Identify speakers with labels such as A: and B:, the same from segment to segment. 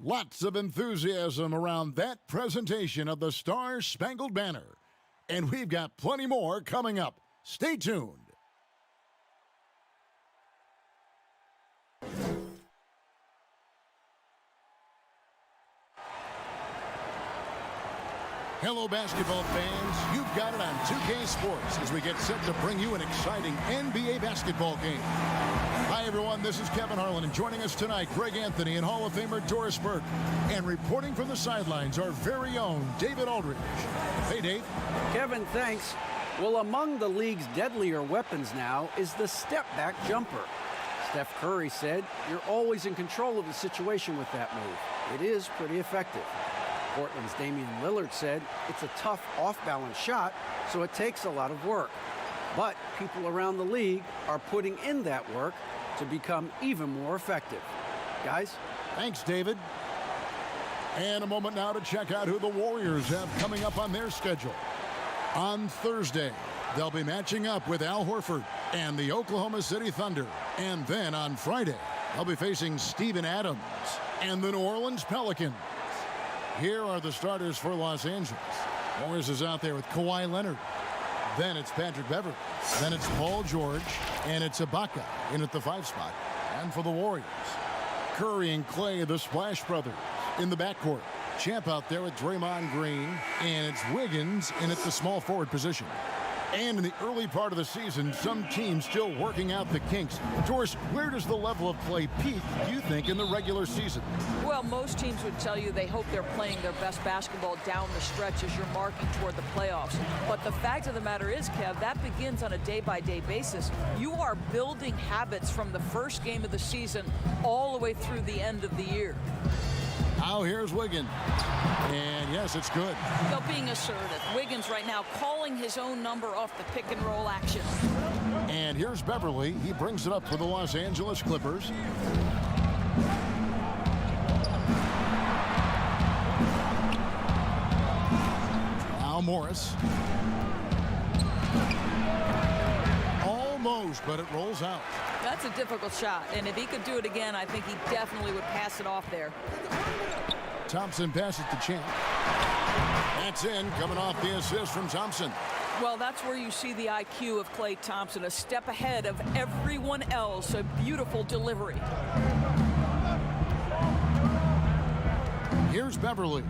A: Lots of enthusiasm around that presentation of the Star-Spangled Banner. And we've got plenty more coming up. Stay tuned. Hello, basketball fans. You've got it on 2K Sports as we get set to bring you an exciting NBA basketball game. Hi, everyone. This is Kevin Harlan, and joining us tonight, Greg Anthony and Hall of Famer Doris Burke. And reporting from the sidelines, our very own David Aldridge. Hey, Dave.
B: Kevin, thanks. Well, among the league's deadlier weapons now is the step-back jumper. Steph Curry said, "You're always in control of the situation with that move. It is pretty effective." Portland's Damian Lillard said, "It's a tough off-balance shot, so it takes a lot of work." But people around the league are putting in that work to become even more effective. Guys?
A: Thanks, David. And a moment now to check out who the Warriors have coming up on their schedule. On Thursday, they'll be matching up with Al Horford and the Oklahoma City Thunder. And then on Friday, they'll be facing Steven Adams and the New Orleans Pelicans. Here are the starters for Los Angeles. Warriors is out there with Kawhi Leonard. Then it's Patrick Beverley. Then it's Paul George. And it's Ibaka in at the 5 spot. And for the Warriors, Curry and Clay, the Splash Brothers, in the backcourt. Champ out there with Draymond Green. And it's Wiggins in at the small forward position. And in the early part of the season, some teams still working out the kinks. Doris, where does the level of play peak, do you think, in the regular season?
C: Well, most teams would tell you they hope they're playing their best basketball down the stretch as you're marking toward the playoffs. But the fact of the matter is, Kev, that begins on a day-by-day basis. You are building habits from the first game of the season all the way through the end of the year.
A: Now here's Wiggins. And yes, it's good.
C: They're being assertive. Wiggins right now calling his own number off the pick and roll action.
A: And here's Beverley. He brings it up for the Los Angeles Clippers. Now Morris. Almost, but it rolls out.
C: That's a difficult shot, and if he could do it again, I think he definitely would pass it off there.
A: Thompson passes to Champ. That's in, coming off the assist from Thompson.
C: Well, that's where you see the IQ of Klay Thompson, a step ahead of everyone else. A beautiful delivery.
A: Here's Beverley.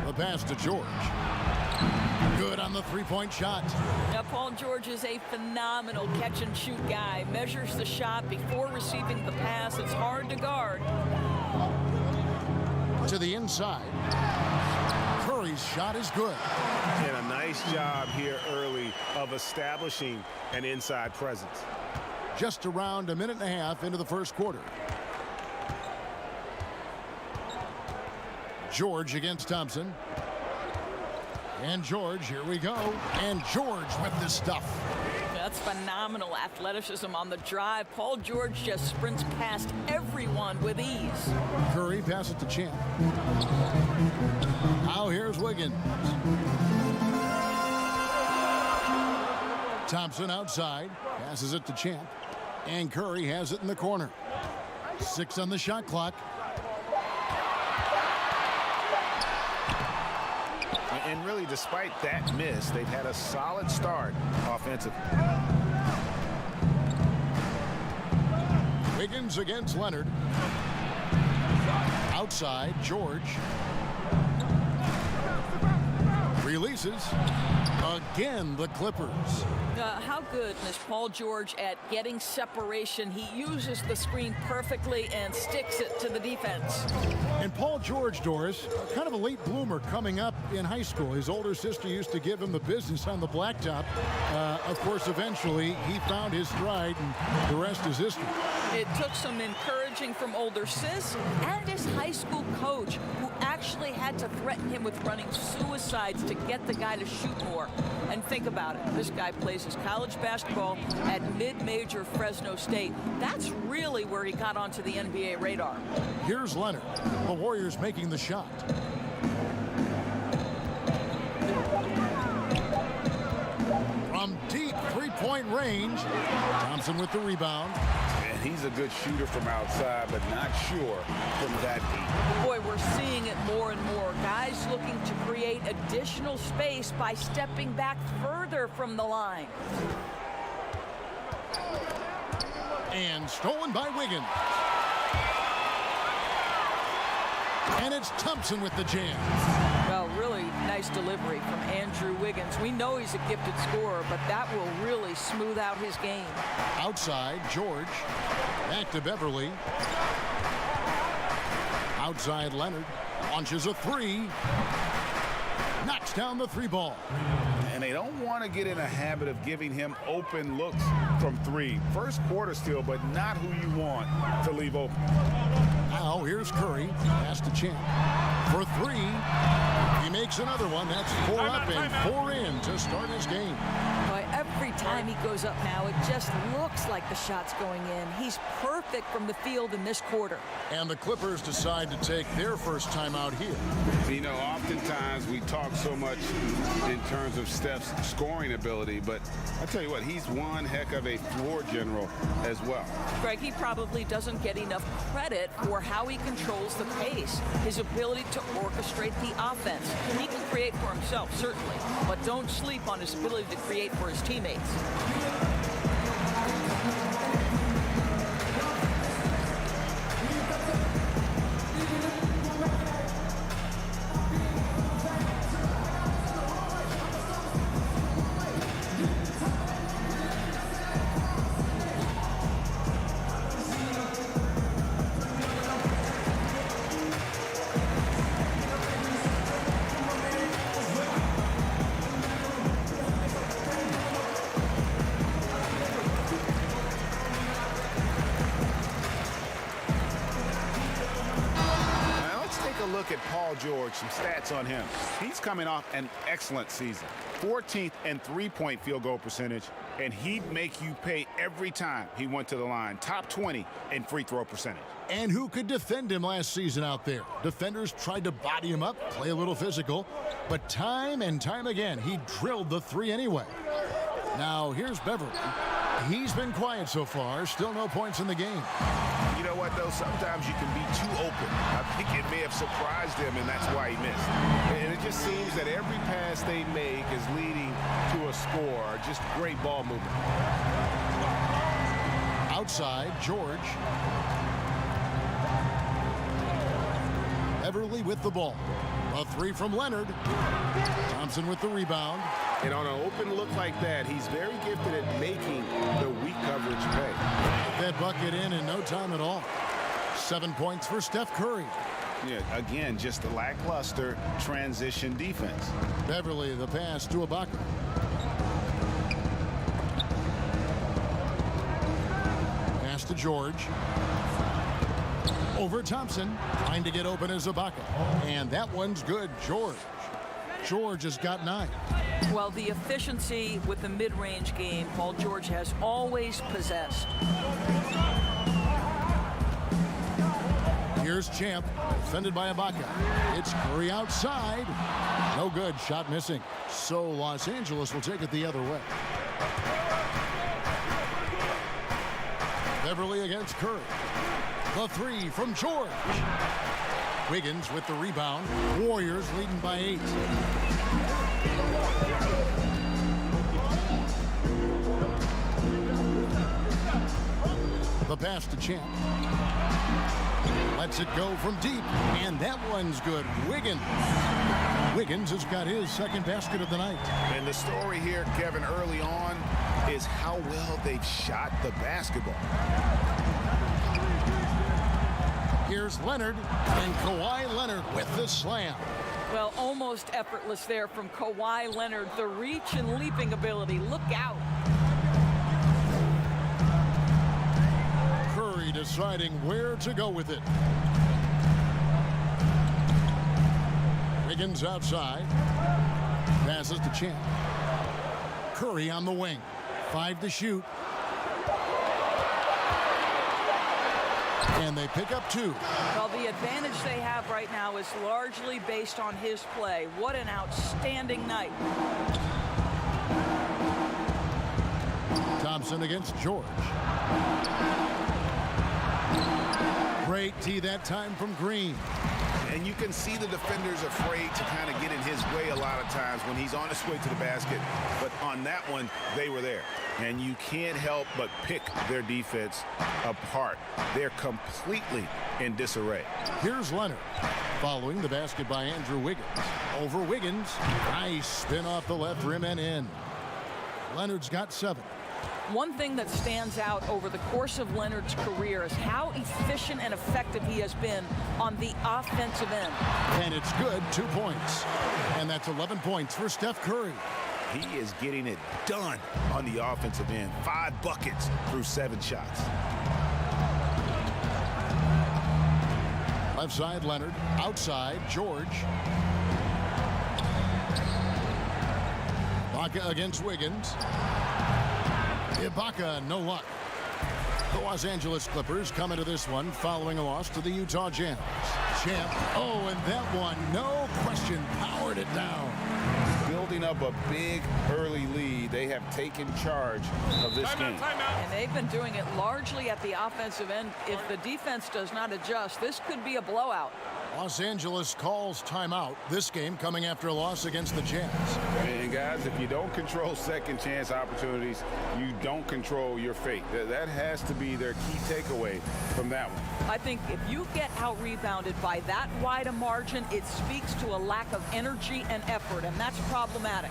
A: The pass to George. Good on the three-point shot.
C: Now, Paul George is a phenomenal catch-and-shoot guy. Measures the shot before receiving the pass. It's hard to guard.
A: To the inside. Curry's shot is good.
D: And a nice job here early of establishing an inside presence.
A: Just around a minute and a half into the first quarter. George against Thompson. And George, here we go. And George with the stuff.
C: That's phenomenal athleticism on the drive. Paul George just sprints past everyone with ease.
A: Curry passes to Champ. Now here's Wiggins. Thompson outside. Passes it to Champ. And Curry has it in the corner. 6 on the shot clock.
D: And really, despite that miss, they've had a solid start offensively.
A: Wiggins against Leonard. Outside, George. Releases. Again, the Clippers.
C: How good is Paul George at getting separation? He uses the screen perfectly and sticks it to the defense.
A: And Paul George, Doris, kind of a late bloomer coming up in high school. His older sister used to give him the business on the blacktop. Of course, eventually, he found his stride, and the rest is history.
C: It took some encouraging from older sis and his high school coach, who actually had to threaten him with running suicides to get the guy to shoot more. And think about it. This guy plays his college basketball at mid-major Fresno State. That's really where he got onto the NBA radar.
A: Here's Leonard. The Warriors making the shot. From deep three-point range, Thompson with the rebound.
E: He's a good shooter from outside, but not sure from that deep.
C: Boy, we're seeing it more and more. Guys looking to create additional space by stepping back further from the line.
A: And stolen by Wiggins. And it's Thompson with the jam.
C: Well, really nice delivery from Andrew Wiggins. We know he's a gifted scorer, but that will really smooth out his game.
A: Outside, George. Back to Beverly. Outside, Leonard. Launches a three. Knocks down the three ball.
E: And they don't want to get in a habit of giving him open looks from three. First quarter still, but not who you want to leave open.
A: Now here's Curry. Pass to Champ. For three. He makes another one. That's 4 up and 4 in to start his game.
C: Boy, every time he goes up now, it just looks like the shot's going in. He's perfect from the field in this quarter.
A: And the Clippers decide to take their first time out here.
E: You know, oftentimes we talk so much in terms of Steph's scoring ability, but I tell you what, he's one heck of a floor general as well.
C: Greg, he probably doesn't get enough credit for how he controls the pace, his ability to orchestrate the offense. He can create for himself, certainly, but don't sleep on his ability to create for his teammates.
E: Look at Paul George, some stats on him. He's coming off an excellent season. 14th in three-point field goal percentage, and he'd make you pay every time he went to the line. Top 20 in free throw percentage.
A: And who could defend him last season out there? Defenders tried to body him up, play a little physical, but time and time again, he drilled the three anyway. Now, here's Beverly. He's been quiet so far, still no points in the game.
E: You know what, though? Sometimes you can be too open. I think it may have surprised him, and that's why he missed. And it just seems that every pass they make is leading to a score. Just great ball movement.
A: Outside, George. Beverly with the ball. A three from Leonard. Thompson with the rebound.
E: And on an open look like that, he's very gifted at making the weak coverage pay.
A: That bucket in no time at all. 7 points for Steph Curry.
E: Yeah, again, just a lackluster transition defense.
A: Beverly, the pass to Ibaka. Pass to George. Over Thompson. Trying to get open as Ibaka. And that one's good. George has got 9.
C: Well, the efficiency with the mid-range game, Paul George has always possessed.
A: Here's Champ, defended by Ibaka. It's Curry outside. No good, shot missing. So Los Angeles will take it the other way. Beverly against Curry. The three from George. Wiggins with the rebound. Warriors leading by 8. The pass to Champ. Lets it go from deep, and that one's good. Wiggins has got his second basket of the night.
E: And the story here, Kevin, early on is how well they've shot the basketball.
A: Here's Leonard, and Kawhi Leonard with the slam.
C: Well, almost effortless there from Kawhi Leonard. The reach and leaping ability. Look out.
A: Curry deciding where to go with it. Wiggins outside. Passes to Champ. Curry on the wing. 5 to shoot. And they pick up 2.
C: Well, the advantage they have right now is largely based on his play. What an outstanding night.
A: Thompson against George. Late tee that time from Green.
E: And you can see the defenders afraid to kind of get in his way a lot of times when he's on his way to the basket. But on that one, they were there. And you can't help but pick their defense apart. They're completely in disarray.
A: Here's Leonard. Following the basket by Andrew Wiggins. Over Wiggins. Nice spin off the left rim and in. Leonard's got 7.
C: One thing that stands out over the course of Leonard's career is how efficient and effective he has been on the offensive end.
A: And it's good, 2 points. And that's 11 points for Steph Curry.
E: He is getting it done on the offensive end. 5 buckets through 7 shots.
A: Left side, Leonard. Outside, George. Ibaka against Wiggins. Ibaka, no luck. The Los Angeles Clippers come into this one following a loss to the Utah Jazz. Champ, oh, and that one, no question, powered it down.
E: Building up a big early lead. They have taken charge of this game.
C: And they've been doing it largely at the offensive end. If the defense does not adjust, this could be a blowout.
A: Los Angeles calls timeout. This game coming after a loss against the Jazz.
E: And guys, if you don't control second chance opportunities, you don't control your fate. That has to be their key takeaway from that one.
C: I think if you get out-rebounded by that wide a margin, it speaks to a lack of energy and effort, and that's problematic.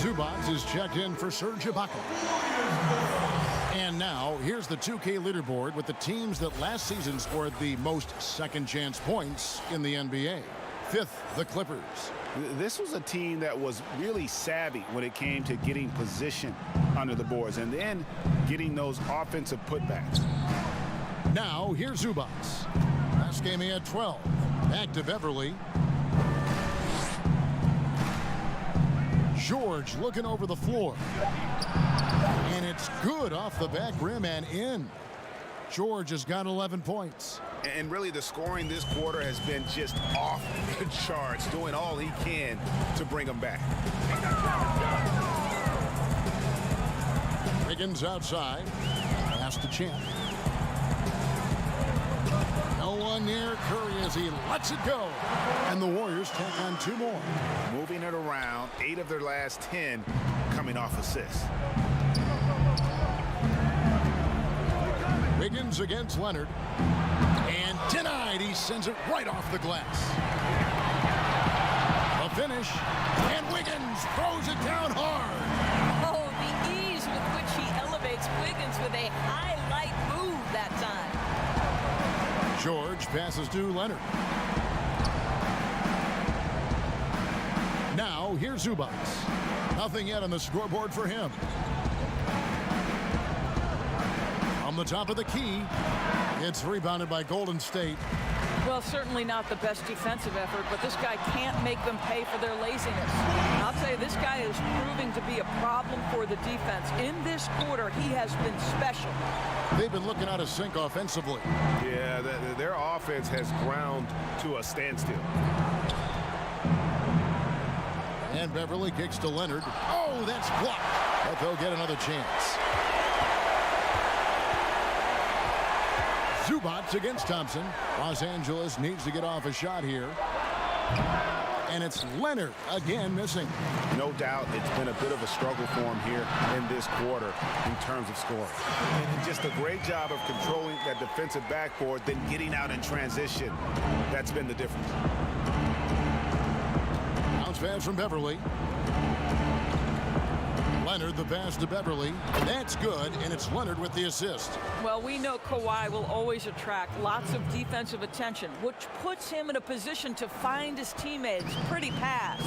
A: Zubac is checked in for Serge Ibaka. And now, here's the 2K leaderboard with the teams that last season scored the most second-chance points in the NBA. 5th, the Clippers.
E: This was a team that was really savvy when it came to getting position under the boards and then getting those offensive putbacks.
A: Now, here's Zubac. Last game he had 12. Back to Beverly. George looking over the floor. And it's good off the back rim and in. George has got 11 points.
E: And really the scoring this quarter has been just off the charts, doing all he can to bring them back.
A: Wiggins outside. Pass to Champ. No one near Curry as he lets it go. And the Warriors take on 2 more.
E: Moving it around, 8 of their last 10 coming off assists.
A: Wiggins against Leonard. And denied. He sends it right off the glass. A finish. And Wiggins throws it down hard.
C: Oh, the ease with which he elevates Wiggins with a highlight move that time.
A: George passes to Leonard. Now, here's Zubac. Nothing yet on the scoreboard for him. On the top of the key, it's rebounded by Golden State.
C: Well, certainly not the best defensive effort, but this guy can't make them pay for their laziness. I'll tell you, this guy is proving to be a problem for the defense. In this quarter, he has been special.
A: They've been looking out of sync offensively.
D: Yeah, their offense has ground to a standstill.
A: And Beverly kicks to Leonard. Oh, that's blocked. But they'll get another chance. Zubac against Thompson. Los Angeles needs to get off a shot here. And it's Leonard again missing.
E: No doubt it's been a bit of a struggle for him here in this quarter in terms of scoring.
D: And just a great job of controlling that defensive backboard, then getting out in transition. That's been the difference.
A: Bounce pass from Beverly. Leonard the pass to Beverly. That's good, and it's Leonard with the assist.
C: Well, we know Kawhi will always attract lots of defensive attention, which puts him in a position to find his teammates. Pretty pass.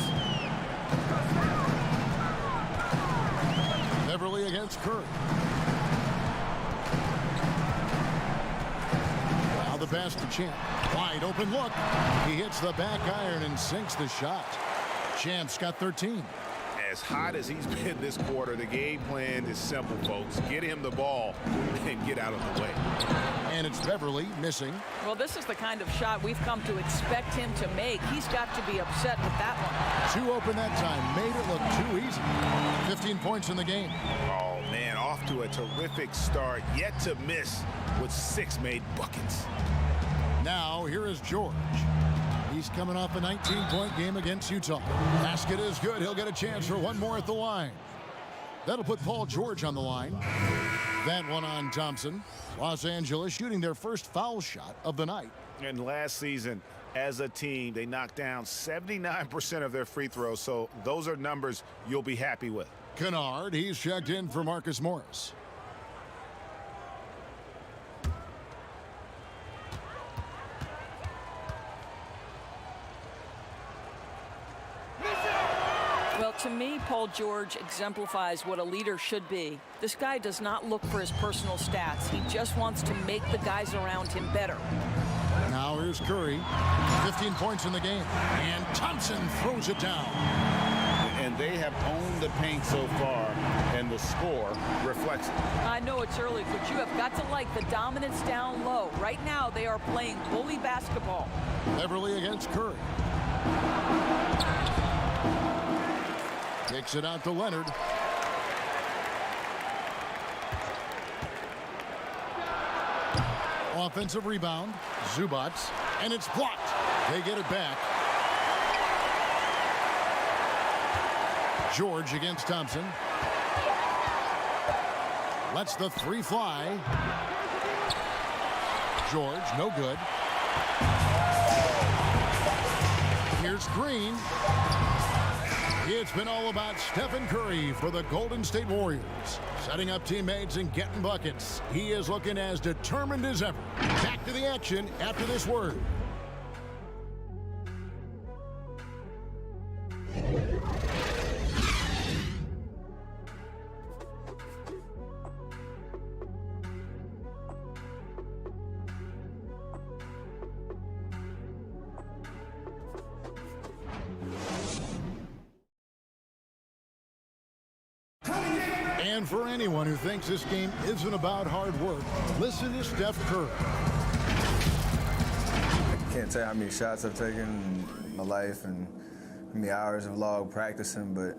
A: Beverly against Curry. Now the pass to Champ. Wide open look. He hits the back iron and sinks the shot. Champ's got 13.
D: As hot as he's been this quarter, the game plan is simple, folks. Get him the ball and get out of the way.
A: And it's Beverly missing.
C: Well, this is the kind of shot we've come to expect him to make. He's got to be upset with that one.
A: Two open that time. Made it look too easy. 15 points in the game.
D: Oh, man, off to a terrific start. Yet to miss with 6 made buckets.
A: Now, here is George. He's coming off a 19-point game against Utah. Basket is good. He'll get a chance for one more at the line. That'll put Paul George on the line. That one on Thompson. Los Angeles shooting their first foul shot of the night.
D: And last season, as a team, they knocked down 79% of their free throws, so those are numbers you'll be happy with.
A: Kennard, he's checked in for Marcus Morris.
C: Well, to me, Paul George exemplifies what a leader should be. This guy does not look for his personal stats. He just wants to make the guys around him better.
A: Now here's Curry. 15 points in the game. And Thompson throws it down.
E: And they have owned the paint so far, and the score reflects it.
C: I know it's early, but you have got to like the dominance down low. Right now, they are playing bully basketball.
A: Beverly against Curry. Kicks it out to Leonard. Offensive rebound. Zubac. And it's blocked. They get it back. George against Thompson. Lets the three fly. George, no good. Here's Green. It's been all about Stephen Curry for the Golden State Warriors. Setting up teammates and getting buckets. He is looking as determined as ever. Back to the action after this word. And for anyone who thinks this game isn't about hard work, listen to Steph Curry.
F: I can't tell you how many shots I've taken in my life and how many hours of log practicing, but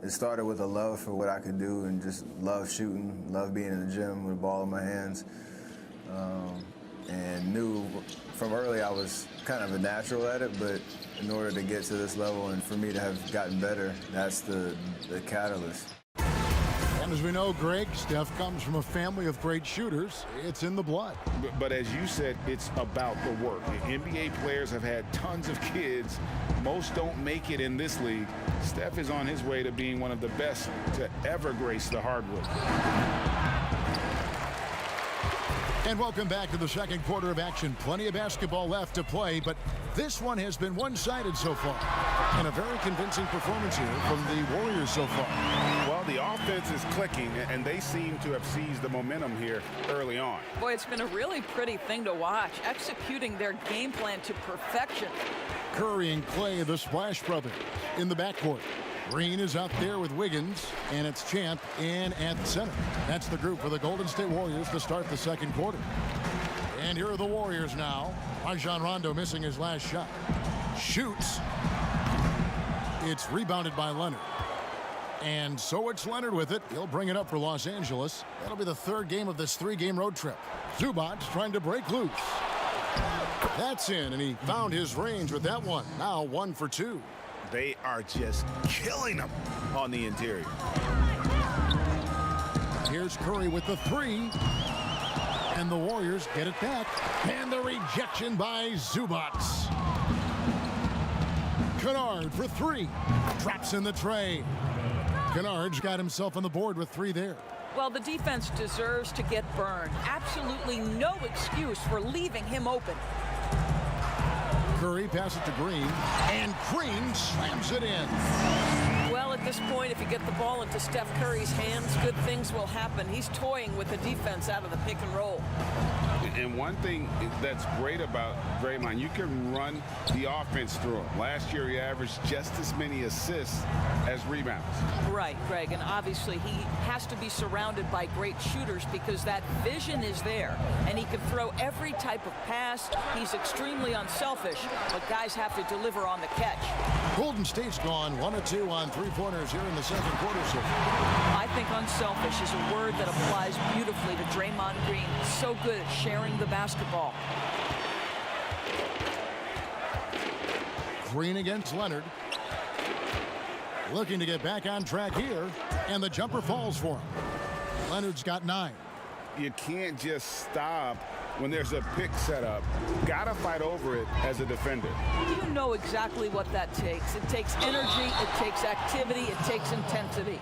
F: it started with a love for what I could do and just love shooting, love being in the gym with a ball in my hands, and knew from early I was kind of a natural at it, but in order to get to this level and for me to have gotten better, that's the catalyst.
A: And as we know, Greg, Steph comes from a family of great shooters. It's in the blood.
E: But as you said, it's about the work. The NBA players have had tons of kids. Most don't make it in this league. Steph is on his way to being one of the best to ever grace the hardwood.
A: And welcome back to the second quarter of action. Plenty of basketball left to play, but this one has been one-sided so far. And a very convincing performance here from the Warriors so far.
D: Well, the offense is clicking, and they seem to have seized the momentum here early on.
C: Boy, it's been a really pretty thing to watch, executing their game plan to perfection.
A: Curry and Clay, the Splash Brothers, in the backcourt. Green is out there with Wiggins, and it's Champ in at center. That's the group for the Golden State Warriors to start the second quarter. And here are the Warriors now. Rajon Rondo missing his last shot. Shoots. It's rebounded by Leonard. And so it's Leonard with it. He'll bring it up for Los Angeles. That'll be the third game of this three-game road trip. Zubac trying to break loose. That's in, and he found his range with that one. Now 1 for 2.
D: They are just killing them on the interior.
A: Here's Curry with the three. And the Warriors get it back. And the rejection by Zubac. Kennard for three. Drops in the tray. Kennard's got himself on the board with 3 there.
C: Well, the defense deserves to get burned. Absolutely no excuse for leaving him open.
A: Curry passes to Green, and Green slams it in.
C: Well, at this point, if you get the ball into Steph Curry's hands, good things will happen. He's toying with the defense out of the pick and roll.
E: And one thing that's great about Draymond, you can run the offense through him. Last year, he averaged just as many assists as rebounds.
C: Right, Greg, and obviously he has to be surrounded by great shooters because that vision is there, and he can throw every type of pass. He's extremely unselfish, but guys have to deliver on the catch.
A: Golden State's gone 1 of 2 on 3-pointers here in the second quarter. So
C: I think unselfish is a word that applies beautifully to Draymond Green. So good at sharing the basketball.
A: Green against Leonard. Looking to get back on track here, and the jumper falls for him. Leonard's got 9.
E: You can't just stop when there's a pick set up. Gotta fight over it as a defender.
C: You know exactly what that takes. It takes energy, it takes activity, it takes intensity.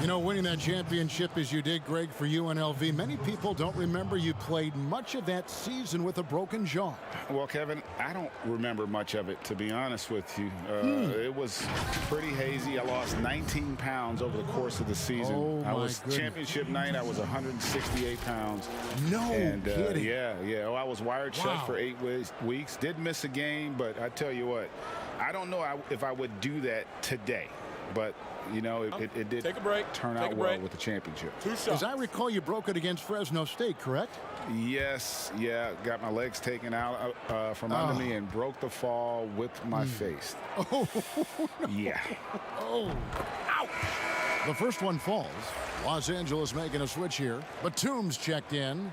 A: You know, winning that championship as you did, Greg, for UNLV, many people don't remember you played much of that season with a broken jaw.
E: Well, Kevin, I don't remember much of it, to be honest with you. It was pretty hazy. I lost 19 pounds over the course of the season.
A: Oh,
E: I
A: my
E: was
A: goodness.
E: championship night. I was 168 pounds.
A: No
E: and,
A: kidding.
E: Yeah. Well, I was wired
A: Wow.
E: shut for 8 weeks. Did miss a game, but I tell you what, I don't know if I would do that today. But, you know, it did turn out well with the championship.
A: As I recall, you broke it against Fresno State, correct?
E: Yes, yeah. Got my legs taken out from under me and broke the fall with my face.
A: Oh,
E: Yeah.
A: oh. Ouch. The first one falls. Los Angeles making a switch here. Batum's checked in.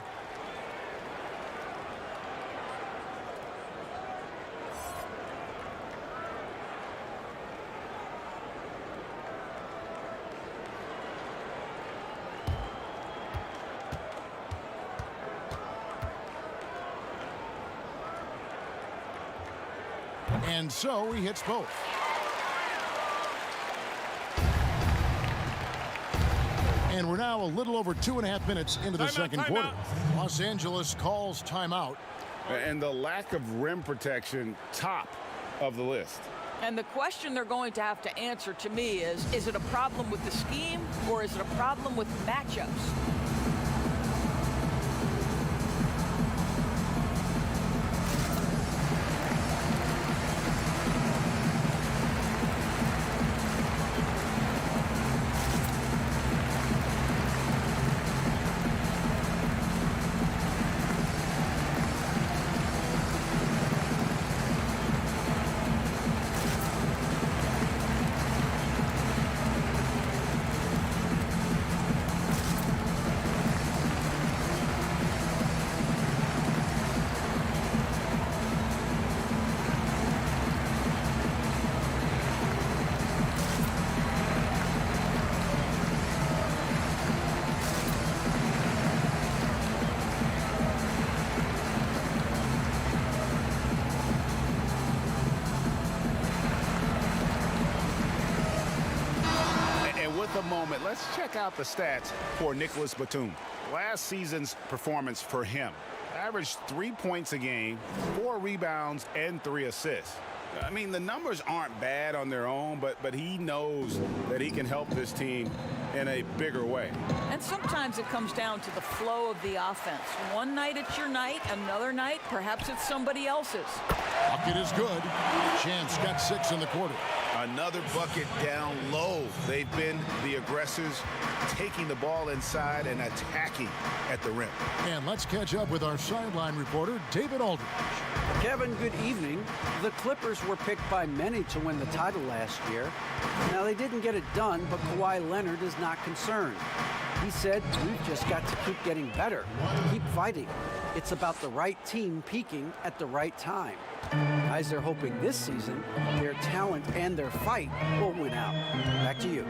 A: And so he hits both. And we're now a little over 2.5 minutes into the second quarter. Los Angeles calls timeout.
E: And the lack of rim protection, top of the list.
C: And the question they're going to have to answer to me is it a problem with the scheme or is it a problem with matchups?
E: The moment. Let's check out the stats for Nicholas Batum. Last season's performance for him. Averaged 3 points a game, 4 rebounds, and 3 assists. I mean, the numbers aren't bad on their own, but he knows that he can help this team in a bigger way.
C: And sometimes it comes down to the flow of the offense. One night it's your night, another night perhaps it's somebody else's.
A: Bucket is good. Champs got 6 in the quarter.
D: Another bucket down low. They've been the aggressors, taking the ball inside and attacking at the rim.
A: And let's catch up with our sideline reporter, David Aldridge.
B: Kevin, good evening. The Clippers were picked by many to win the title last year. Now, they didn't get it done, but Kawhi Leonard is not concerned. He said, we've just got to keep getting better, keep fighting. It's about the right team peaking at the right time. Guys are hoping this season their talent and their fight will win out. Back to you.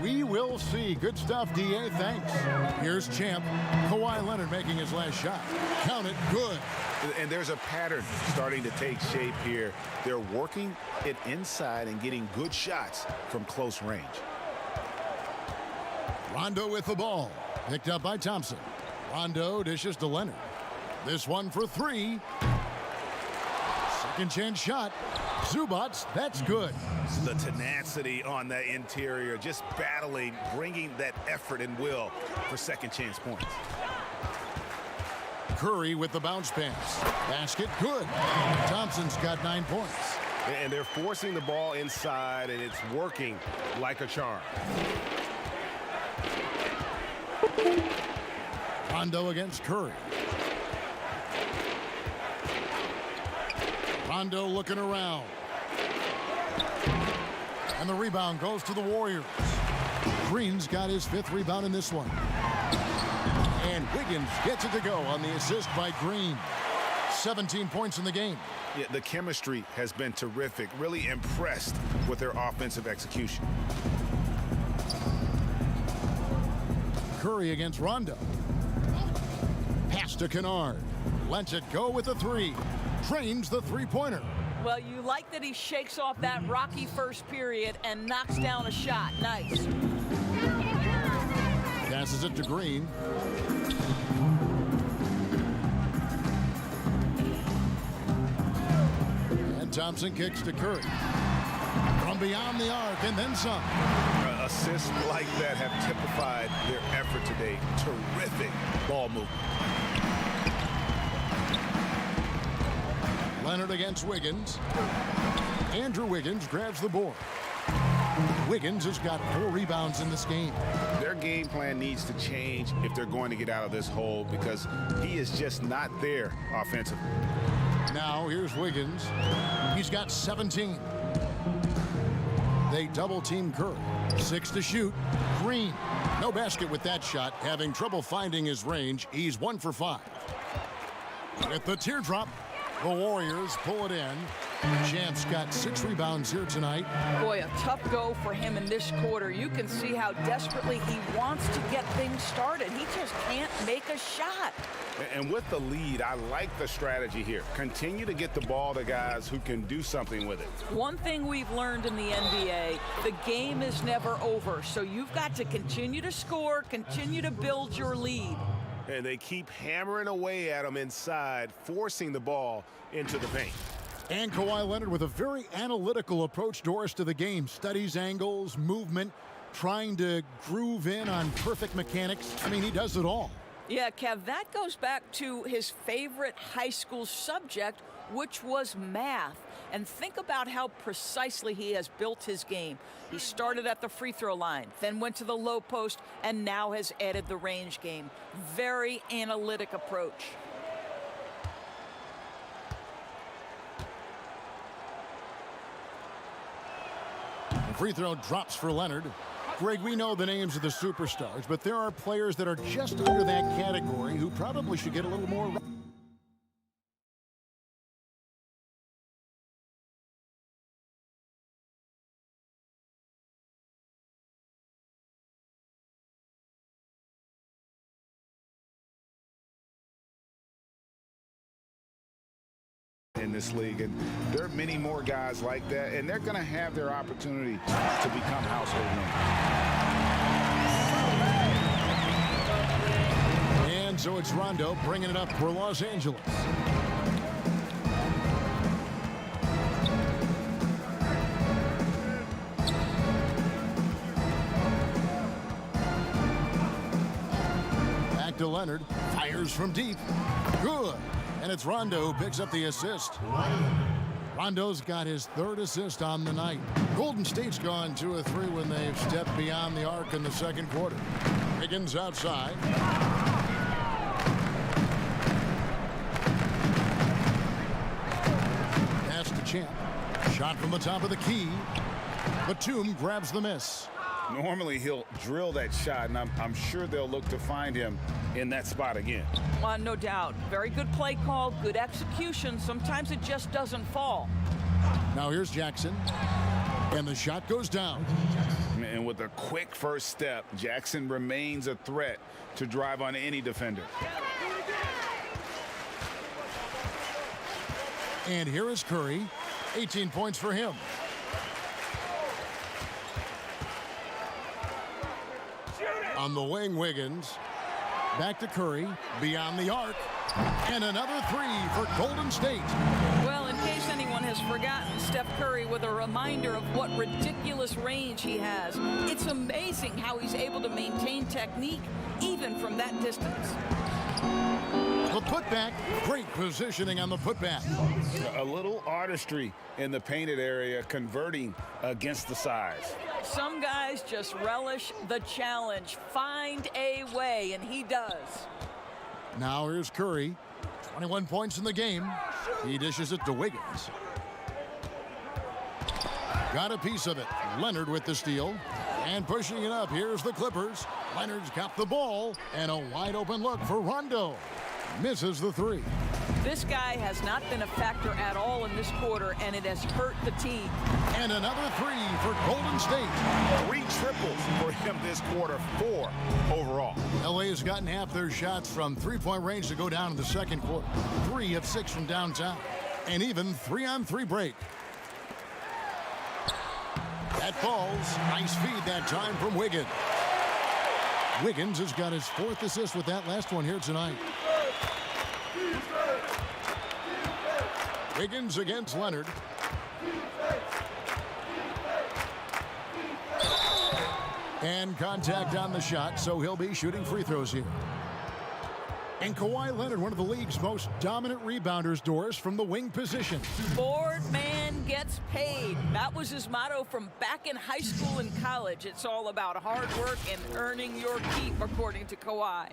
A: We will see. Good stuff, D.A. Thanks. Here's champ Kawhi Leonard making his last shot. Count it. Good.
D: And there's a pattern starting to take shape here. They're working it inside and getting good shots from close range.
A: Rondo with the ball. Picked up by Thompson. Rondo dishes to Leonard. This one for three. Second chance shot. Zubats, that's good.
D: The tenacity on the interior, just battling, bringing that effort and will for second chance points.
A: Curry with the bounce pass. Basket, good. Thompson's got 9 points.
G: And they're forcing the ball inside, and it's working like a charm.
A: Rondo against Curry. Rondo looking around. And the rebound goes to the Warriors. Green's got his 5th rebound in this one. And Wiggins gets it to go on the assist by Green. 17 points in the game.
D: Yeah, the chemistry has been terrific. Really impressed with their offensive execution.
A: Curry against Rondo. Pass to Kennard. Lets it go with the 3. Drains the three-pointer.
C: Well, you like that he shakes off that rocky first period and knocks down a shot. Nice.
A: Passes it to Green. And Thompson kicks to Curry. From beyond the arc and then some.
D: Assists like that have typified their effort today. Terrific ball movement.
A: Leonard against Wiggins. Andrew Wiggins grabs the board. Wiggins has got 4 rebounds in this game.
E: Their game plan needs to change if they're going to get out of this hole because he is just not there offensively.
A: Now here's Wiggins. He's got 17. They double team Curry. 6 to shoot. Green. No basket with that shot. Having trouble finding his range. He's 1 for 5. With the teardrop, the Warriors pull it in. Champ's got 6 rebounds here tonight.
C: Boy, a tough go for him in this quarter. You can see how desperately he wants to get things started. He just can't make a shot.
E: And with the lead, I like the strategy here. Continue to get the ball to guys who can do something with it.
C: One thing we've learned in the NBA, the game is never over. So you've got to continue to score, continue to build your lead.
G: And they keep hammering away at him inside, forcing the ball into the paint.
A: And Kawhi Leonard with a very analytical approach, Doris, to the game. Studies angles, movement, trying to groove in on perfect mechanics. I mean, he does it all.
C: Yeah, Kev, that goes back to his favorite high school subject, which was math. And think about how precisely he has built his game. He started at the free throw line, then went to the low post, and now has added the range game. Very analytic approach.
A: The free throw drops for Leonard. Greg, we know the names of the superstars, but there are players that are just under that category who probably should get a little more.
E: In this league, and there are many more guys like that, and they're going to have their opportunity to become household names.
A: And so it's Rondo bringing it up for Los Angeles. Back to Leonard, fires from deep. Good. And it's Rondo who picks up the assist. Rondo's got his 3rd assist on the night. Golden State's gone 2 of 3 when they've stepped beyond the arc in the second quarter. Wiggins outside. Pass to Champ. Shot from the top of the key. Batum grabs the miss.
E: Normally he'll drill that shot, and I'm sure they'll look to find him in that spot again.
C: No doubt. Very good play call, good execution. Sometimes it just doesn't fall.
A: Now here's Jackson. And the shot goes down.
E: And with a quick first step, Jackson remains a threat to drive on any defender.
A: And here is Curry. 18 points for him. On the wing, Wiggins. Back to Curry. Beyond the arc. And another three for Golden State.
C: Well, in case anyone has forgotten, Steph Curry with a reminder of what ridiculous range he has. It's amazing how he's able to maintain technique even from that distance.
A: The putback. Great positioning on the putback.
E: A little artistry in the painted area, converting against the size.
C: Some guys just relish the challenge. Find a way, and he does.
A: Now here's Curry. 21 points in the game. He dishes it to Wiggins. Got a piece of it. Leonard with the steal. And pushing it up, here's the Clippers. Leonard's got the ball. And a wide open look for Rondo. Misses the three.
C: This guy has not been a factor at all in this quarter, and it has hurt the team.
A: And another three for Golden State.
D: 3 triples for him this quarter, 4 overall.
A: LA has gotten half their shots from three-point range to go down in the second quarter. 3 of 6 from downtown. And even 3-on-3 break. That falls. Nice feed that time from Wiggins. Wiggins has got his 4th assist with that last one here tonight. Wiggins against Leonard. And contact on the shot, so he'll be shooting free throws here. And Kawhi Leonard, one of the league's most dominant rebounders, Doris, from the wing position.
C: Board man gets paid. That was his motto from back in high school and college. It's all about hard work and earning your keep, according to Kawhi.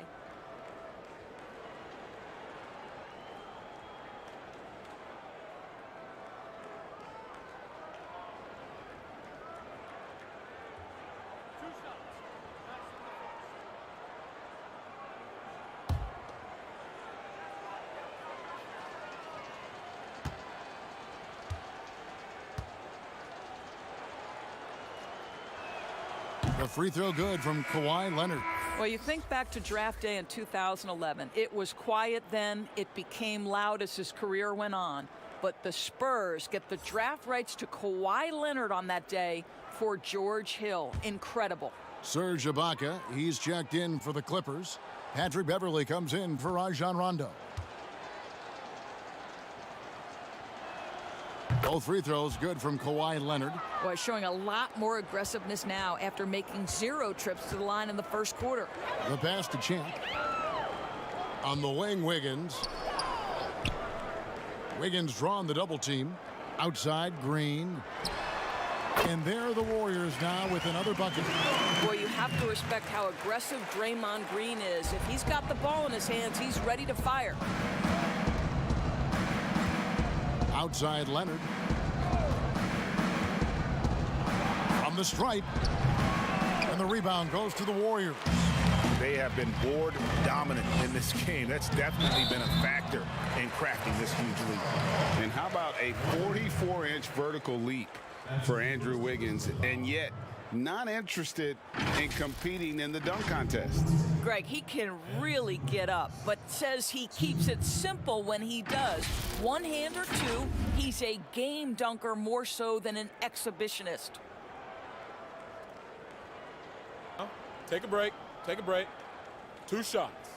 A: The free throw good from Kawhi Leonard.
C: Well, you think back to draft day in 2011. It was quiet then. It became loud as his career went on. But the Spurs get the draft rights to Kawhi Leonard on that day for George Hill. Incredible.
A: Serge Ibaka, he's checked in for the Clippers. Patrick Beverley comes in for Rajon Rondo. Both free throws good from Kawhi Leonard.
C: Boy, showing a lot more aggressiveness now after making 0 trips to the line in the first quarter.
A: The pass to Champ. On the wing, Wiggins. Wiggins drawn the double team. Outside, Green. And there are the Warriors now with another bucket.
C: Boy, you have to respect how aggressive Draymond Green is. If he's got the ball in his hands, he's ready to fire.
A: Outside Leonard. From the stripe. And the rebound goes to the Warriors.
D: They have been board dominant in this game. That's definitely been a factor in crafting this huge lead.
E: And how about a 44-inch vertical leap for Andrew Wiggins, and yet not interested in competing in the dunk contest?
C: Greg, he can really get up, but says he keeps it simple when he does. One hand or two, he's a game dunker more so than an exhibitionist.
H: Take a break. Take a break. 2 shots.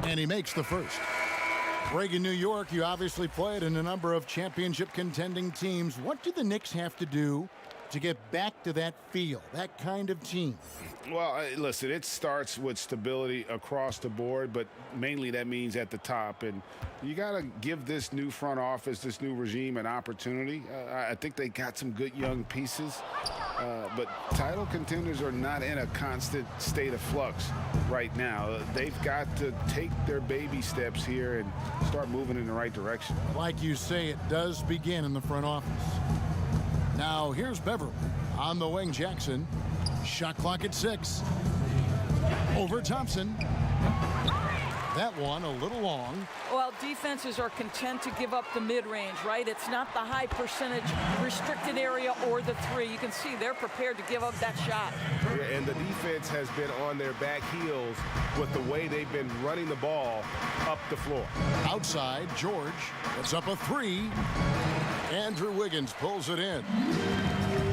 A: And he makes the first. Greg, in New York, you obviously played in a number of championship contending teams. What do the Knicks have to do to get back to that feel, that kind of team?
E: Well, listen, it starts with stability across the board, but mainly that means at the top. And you got to give this new front office, this new regime, an opportunity. I think they got some good young pieces, but title contenders are not in a constant state of flux right now. They've got to take their baby steps here and start moving in the right direction.
A: Like you say, it does begin in the front office. Now, here's Beverly. On the wing, Jackson. Shot clock at 6. Over Thompson. That one a little long.
C: Well, defenses are content to give up the mid-range, right? It's not the high percentage restricted area or the three. You can see they're prepared to give up that shot.
G: Yeah, and the defense has been on their back heels with the way they've been running the ball up the floor.
A: Outside, George puts up a three. Andrew Wiggins pulls it in.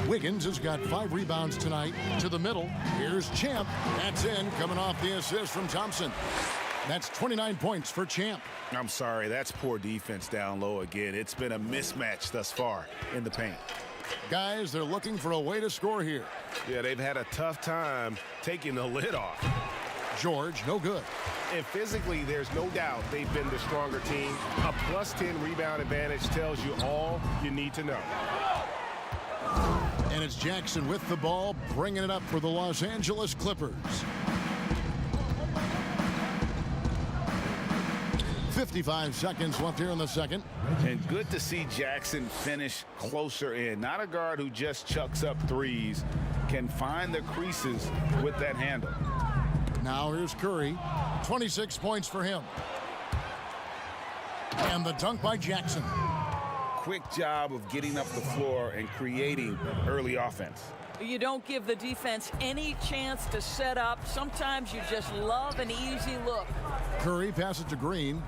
A: Wiggins has got 5 rebounds tonight. To the middle, here's Champ. That's in, coming off the assist from Thompson. That's 29 points for Champ.
D: I'm sorry, that's poor defense down low again. It's been a mismatch thus far in the paint.
A: Guys, they're looking for a way to score here.
G: Yeah, they've had a tough time taking the lid off.
A: George, no good.
G: And physically, there's no doubt they've been the stronger team. A +10 rebound advantage tells you all you need to know.
A: And it's Jackson with the ball, bringing it up for the Los Angeles Clippers. 55 seconds left here in the second.
E: And good to see Jackson finish closer in. Not a guard who just chucks up threes. Can find the creases with that handle.
A: Now here's Curry. 26 points for him. And the dunk by Jackson.
E: Quick job of getting up the floor and creating early offense.
C: You don't give the defense any chance to set up. Sometimes you just love an easy look.
A: Curry passes to Green.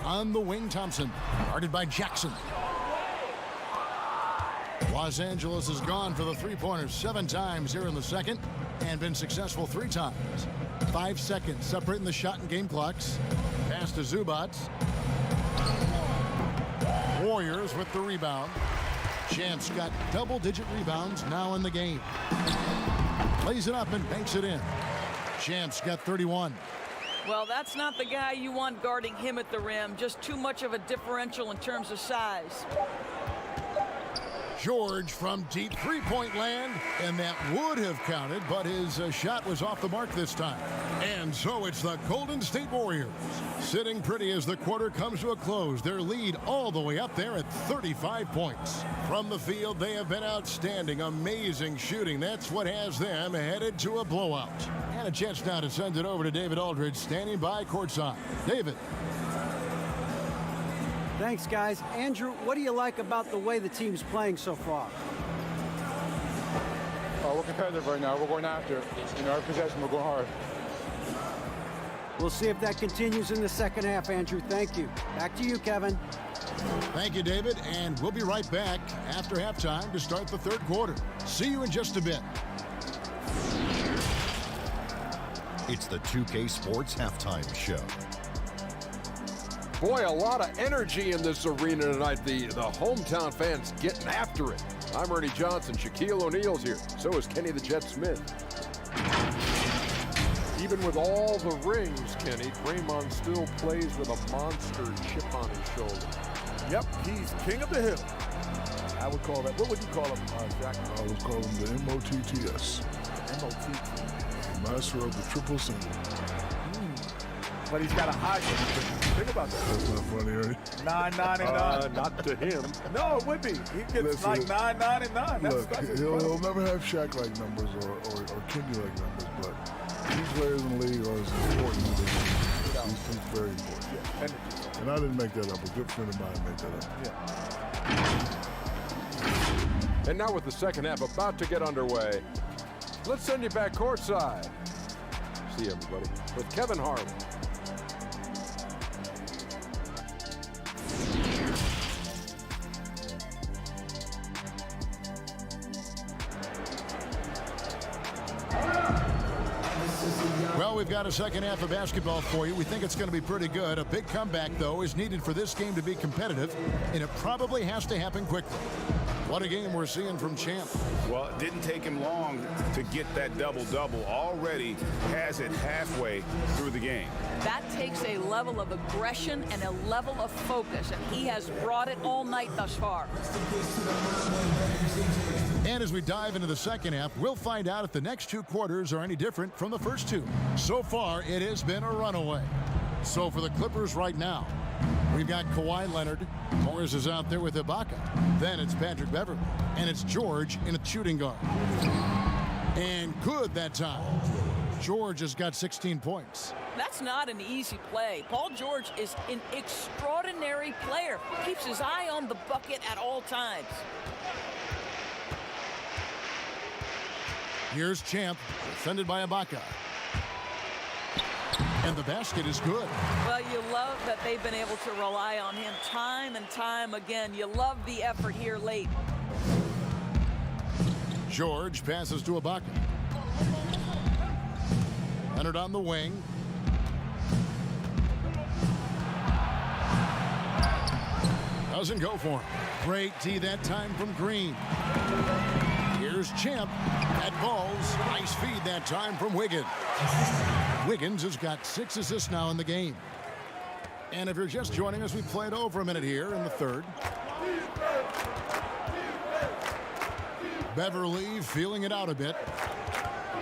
A: On the wing, Thompson. Guarded by Jackson. Los Angeles has gone for the three-pointers 7 times here in the second and been successful 3 times. 5 seconds separating the shot and game clocks. Pass to Zubac. Warriors with the rebound. Champ's got double-digit rebounds now in the game. Plays it up and banks it in. Champ's got 31.
C: Well, that's not the guy you want guarding him at the rim. Just too much of a differential in terms of size.
A: George from deep three-point land, and that would have counted, but his shot was off the mark this time. And so it's the Golden State Warriors sitting pretty as the quarter comes to a close. Their lead all the way up there at 35 points. From the field, they have been outstanding. Amazing shooting. That's what has them headed to a blowout. And a chance now to send it over to David Aldridge, standing by courtside. David.
B: Thanks, guys. Andrew, what do you like about the way the team's playing so far?
I: We're competitive right now. We're going after it. Our possession, we're going hard.
B: We'll see if that continues in the second half, Andrew. Thank you. Back to you, Kevin.
A: Thank you, David. And we'll be right back after halftime to start the third quarter. See you in just a bit.
J: It's the 2K Sports Halftime Show.
K: Boy, a lot of energy in this arena tonight. The hometown fans getting after it. I'm Ernie Johnson. Shaquille O'Neal's here. So is Kenny the Jet Smith. Even with all the rings, Kenny, Draymond still plays with a monster chip on his shoulder.
H: Yep, he's king of the hill. I would call that. What would you call him, Jack?
L: I would call him the MOTTS.
H: MOTT.
L: Master of the triple single.
H: But he's got a high one. Think about that.
L: That's not funny, Ernie.
H: 9, 9, and 9.
K: Not to him.
H: No, it would be. He gets like 9, 9, and 9.
L: Look, he'll never have Shaq-like numbers or Kenny-like numbers, but these players in the league are as important as they are. He's very important.
H: Yeah.
L: And I didn't make that up. A good friend of mine made that up.
K: Yeah. And now with the second half about to get underway, let's send you back courtside. See you, everybody, with Kevin Harlan.
A: Well, we've got a second half of basketball for you. We think it's going to be pretty good. A big comeback, though, is needed for this game to be competitive, and it probably has to happen quickly. What a game we're seeing from Champ.
E: Well, it didn't take him long to get that double-double. Already has it halfway through the game.
C: That takes a level of aggression and a level of focus, and he has brought it all night thus far.
A: And as we dive into the second half, we'll find out if the next 2 quarters are any different from the first 2. So far, it has been a runaway. So for the Clippers right now, we've got Kawhi Leonard. Morris is out there with Ibaka. Then it's Patrick Beverley. And it's George in a shooting guard. And good that time. George has got 16 points.
C: That's not an easy play. Paul George is an extraordinary player. Keeps his eye on the bucket at all times.
A: Here's Champ, defended by Ibaka. And the basket is good.
C: Well, you love that they've been able to rely on him time and time again. You love the effort here late.
A: George passes to Ibaka. Leonard on the wing. Doesn't go for him. Great D that time from Green. Here's Champ. That ball's nice feed that time from Wiggins. Wiggins has got 6 assists now in the game. And if you're just joining us, we played over a minute here in the third. Beverly feeling it out a bit.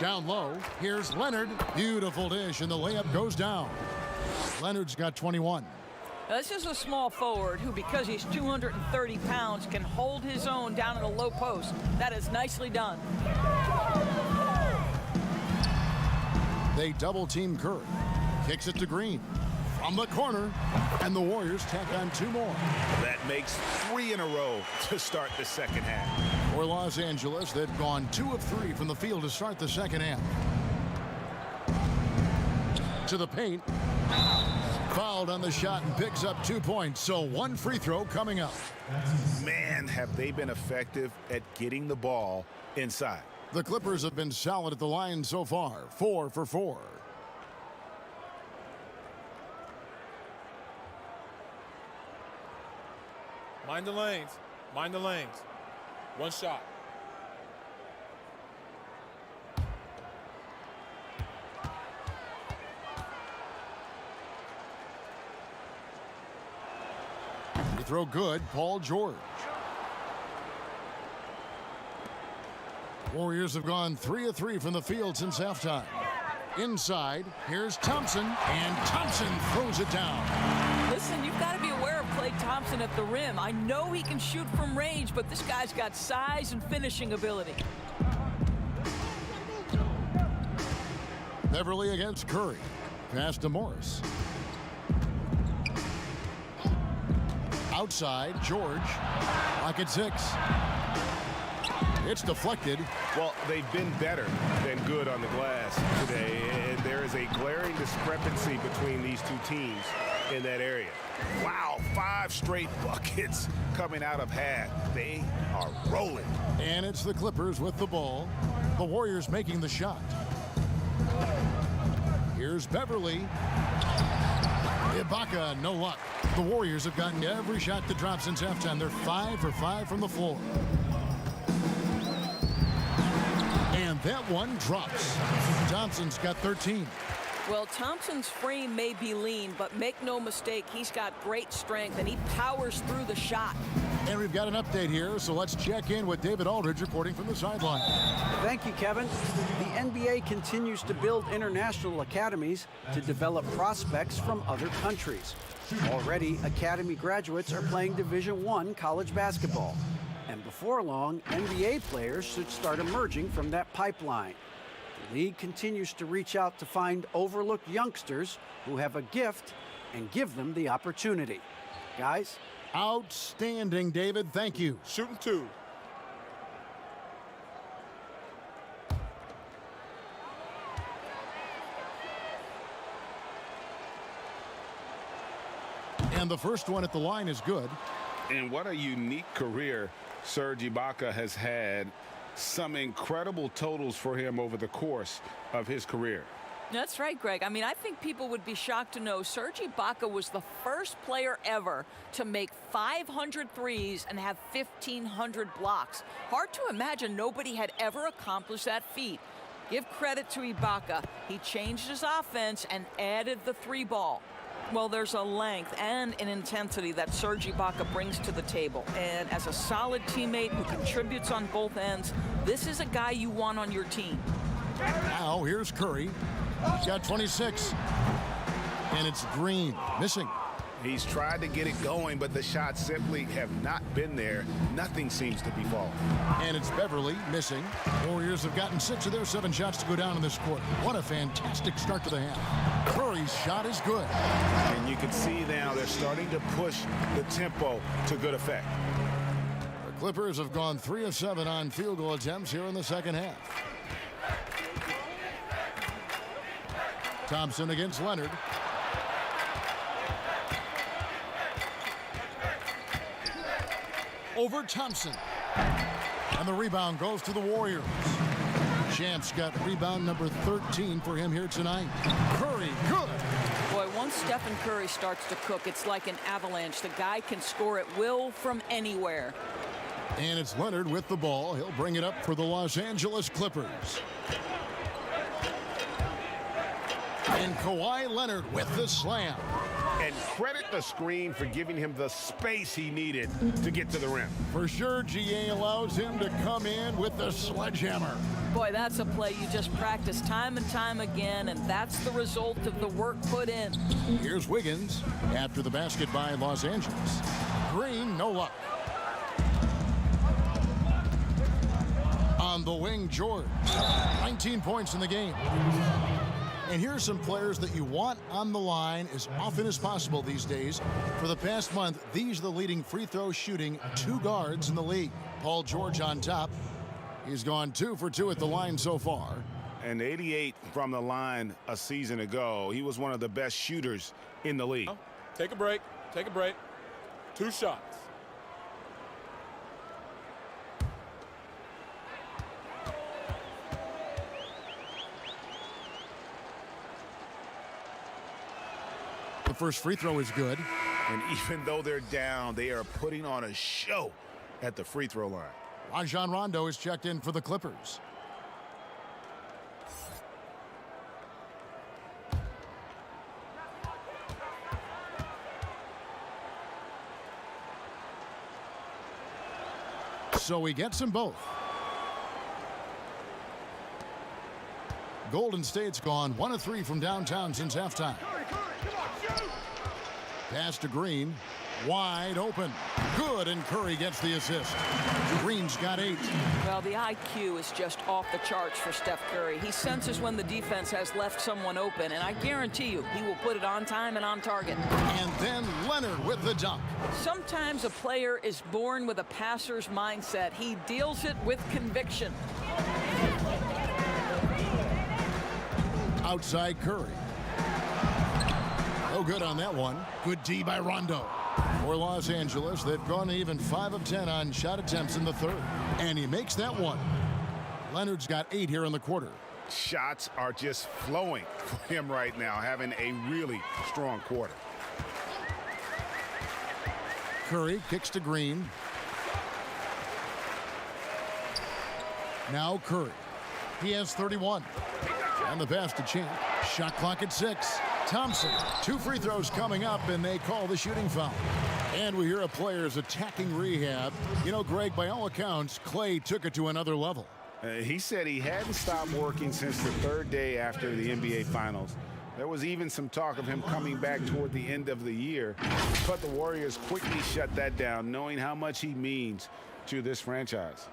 A: Down low, here's Leonard. Beautiful dish, and the layup goes down. Leonard's got 21.
C: Now, this is a small forward who, because he's 230 pounds, can hold his own down in the low post. That is nicely done.
A: They double-team Curry. Kicks it to Green. From the corner, and the Warriors tack on 2 more.
D: That makes 3 in a row to start the second half.
A: For Los Angeles, they've gone 2 of 3 from the field to start the second half. To the paint. Fouled on the shot and picks up 2 points, so 1 free throw coming up.
D: Man, have they been effective at getting the ball inside.
A: The Clippers have been solid at the line so far, 4 for 4.
H: Mind the lanes. Mind the lanes. 1 shot.
A: Free throw good, Paul George. Warriors have gone 3 of 3 from the field since halftime. Inside, here's Thompson, and Thompson throws it down.
C: Listen, you've got to be aware of Klay Thompson at the rim. I know he can shoot from range, but this guy's got size and finishing ability.
A: Beverly against Curry. Pass to Morris. Outside, George. Lock at 6. It's deflected.
G: Well, they've been better than good on the glass today, and there is a glaring discrepancy between these 2 teams in that area.
D: Wow, 5 straight buckets coming out of half. They are rolling.
A: And it's the Clippers with the ball. The Warriors making the shot. Here's Beverly. Ibaka, no luck. The Warriors have gotten every shot that dropped since halftime. They're 5 for 5 from the floor. And that one drops. Thompson's got 13.
C: Well, Thompson's frame may be lean, but make no mistake, he's got great strength, and he powers through the shot.
A: And we've got an update here, so let's check in with David Aldridge reporting from the sideline.
B: Thank you, Kevin. The NBA continues to build international academies to develop prospects from other countries. Already, academy graduates are playing Division I college basketball. And before long, NBA players should start emerging from that pipeline. The league continues to reach out to find overlooked youngsters who have a gift and give them the opportunity. Guys?
A: Outstanding, David. Thank you.
H: Shooting 2.
A: And the first one at the line is good.
E: And what a unique career Serge Ibaka has had. Some incredible totals for him over the course of his career.
C: That's right, Greg. I mean, I think people would be shocked to know Serge Ibaka was the first player ever to make 500 threes and have 1,500 blocks. Hard to imagine nobody had ever accomplished that feat. Give credit to Ibaka. He changed his offense and added the 3-ball. Well, there's a length and an intensity that Serge Ibaka brings to the table. And as a solid teammate who contributes on both ends, this is a guy you want on your team.
A: Now, here's Curry. He's got 26. And it's Green missing.
D: He's tried to get it going, but the shots simply have not been there. Nothing seems to be falling.
A: And it's Beverly missing. Warriors have gotten 6 of their 7 shots to go down in this quarter. What a fantastic start to the half. Curry's shot is good.
D: And you can see now they're starting to push the tempo to good effect.
A: The Clippers have gone 3 of 7 on field goal attempts here in the second half. Thompson against Leonard. Over Thompson. And the rebound goes to the Warriors. Champs got rebound number 13 for him here tonight. Curry, good.
C: Boy, once Stephen Curry starts to cook, it's like an avalanche. The guy can score at will from anywhere.
A: And it's Leonard with the ball. He'll bring it up for the Los Angeles Clippers. And Kawhi Leonard with the slam.
G: And credit the screen for giving him the space he needed to get to the rim.
A: For sure, GA allows him to come in with the sledgehammer.
C: Boy, that's a play you just practice time and time again, and that's the result of the work put in.
A: Here's Wiggins after the basket by Los Angeles. Green, no luck. On the wing, George. 19 points in the game. And here's some players that you want on the line as often as possible these days. For the past month, these are the leading free throw shooting 2 guards in the league. Paul George on top. He's gone 2 for 2 at the line so far.
D: And 88 from the line a season ago. He was one of the best shooters in the league.
H: Take a break. Take a break. 2 shots.
A: The first free throw is good.
D: And even though they're down, they are putting on a show at the free throw line.
A: Rajon Rondo is checked in for the Clippers. So he gets them both. Golden State's gone 1 of 3 from downtown since halftime. Pass to Green. Wide open. Good, and Curry gets the assist. Green's got 8.
C: Well, the IQ is just off the charts for Steph Curry. He senses when the defense has left someone open, and I guarantee you he will put it on time and on target.
A: And then Leonard with the dunk.
C: Sometimes a player is born with a passer's mindset. He deals it with conviction.
A: Outside Curry. No good on that one. Good D by Rondo. For Los Angeles, they've gone even 5 of 10 on shot attempts in the third. And he makes that one. Leonard's got 8 here in the quarter.
D: Shots are just flowing for him right now, having a really strong quarter.
A: Curry kicks to Green. Now Curry. He has 31. And the pass to Champ. Shot clock at 6. Thompson, 2 free throws coming up, and they call the shooting foul. And we hear a player's attacking rehab. You know, Greg, by all accounts, Clay took it to another level.
D: He said he hadn't stopped working since the 3rd day after the NBA Finals. There was even some talk of him coming back toward the end of the year, but the Warriors quickly shut that down, knowing how much he means to this franchise.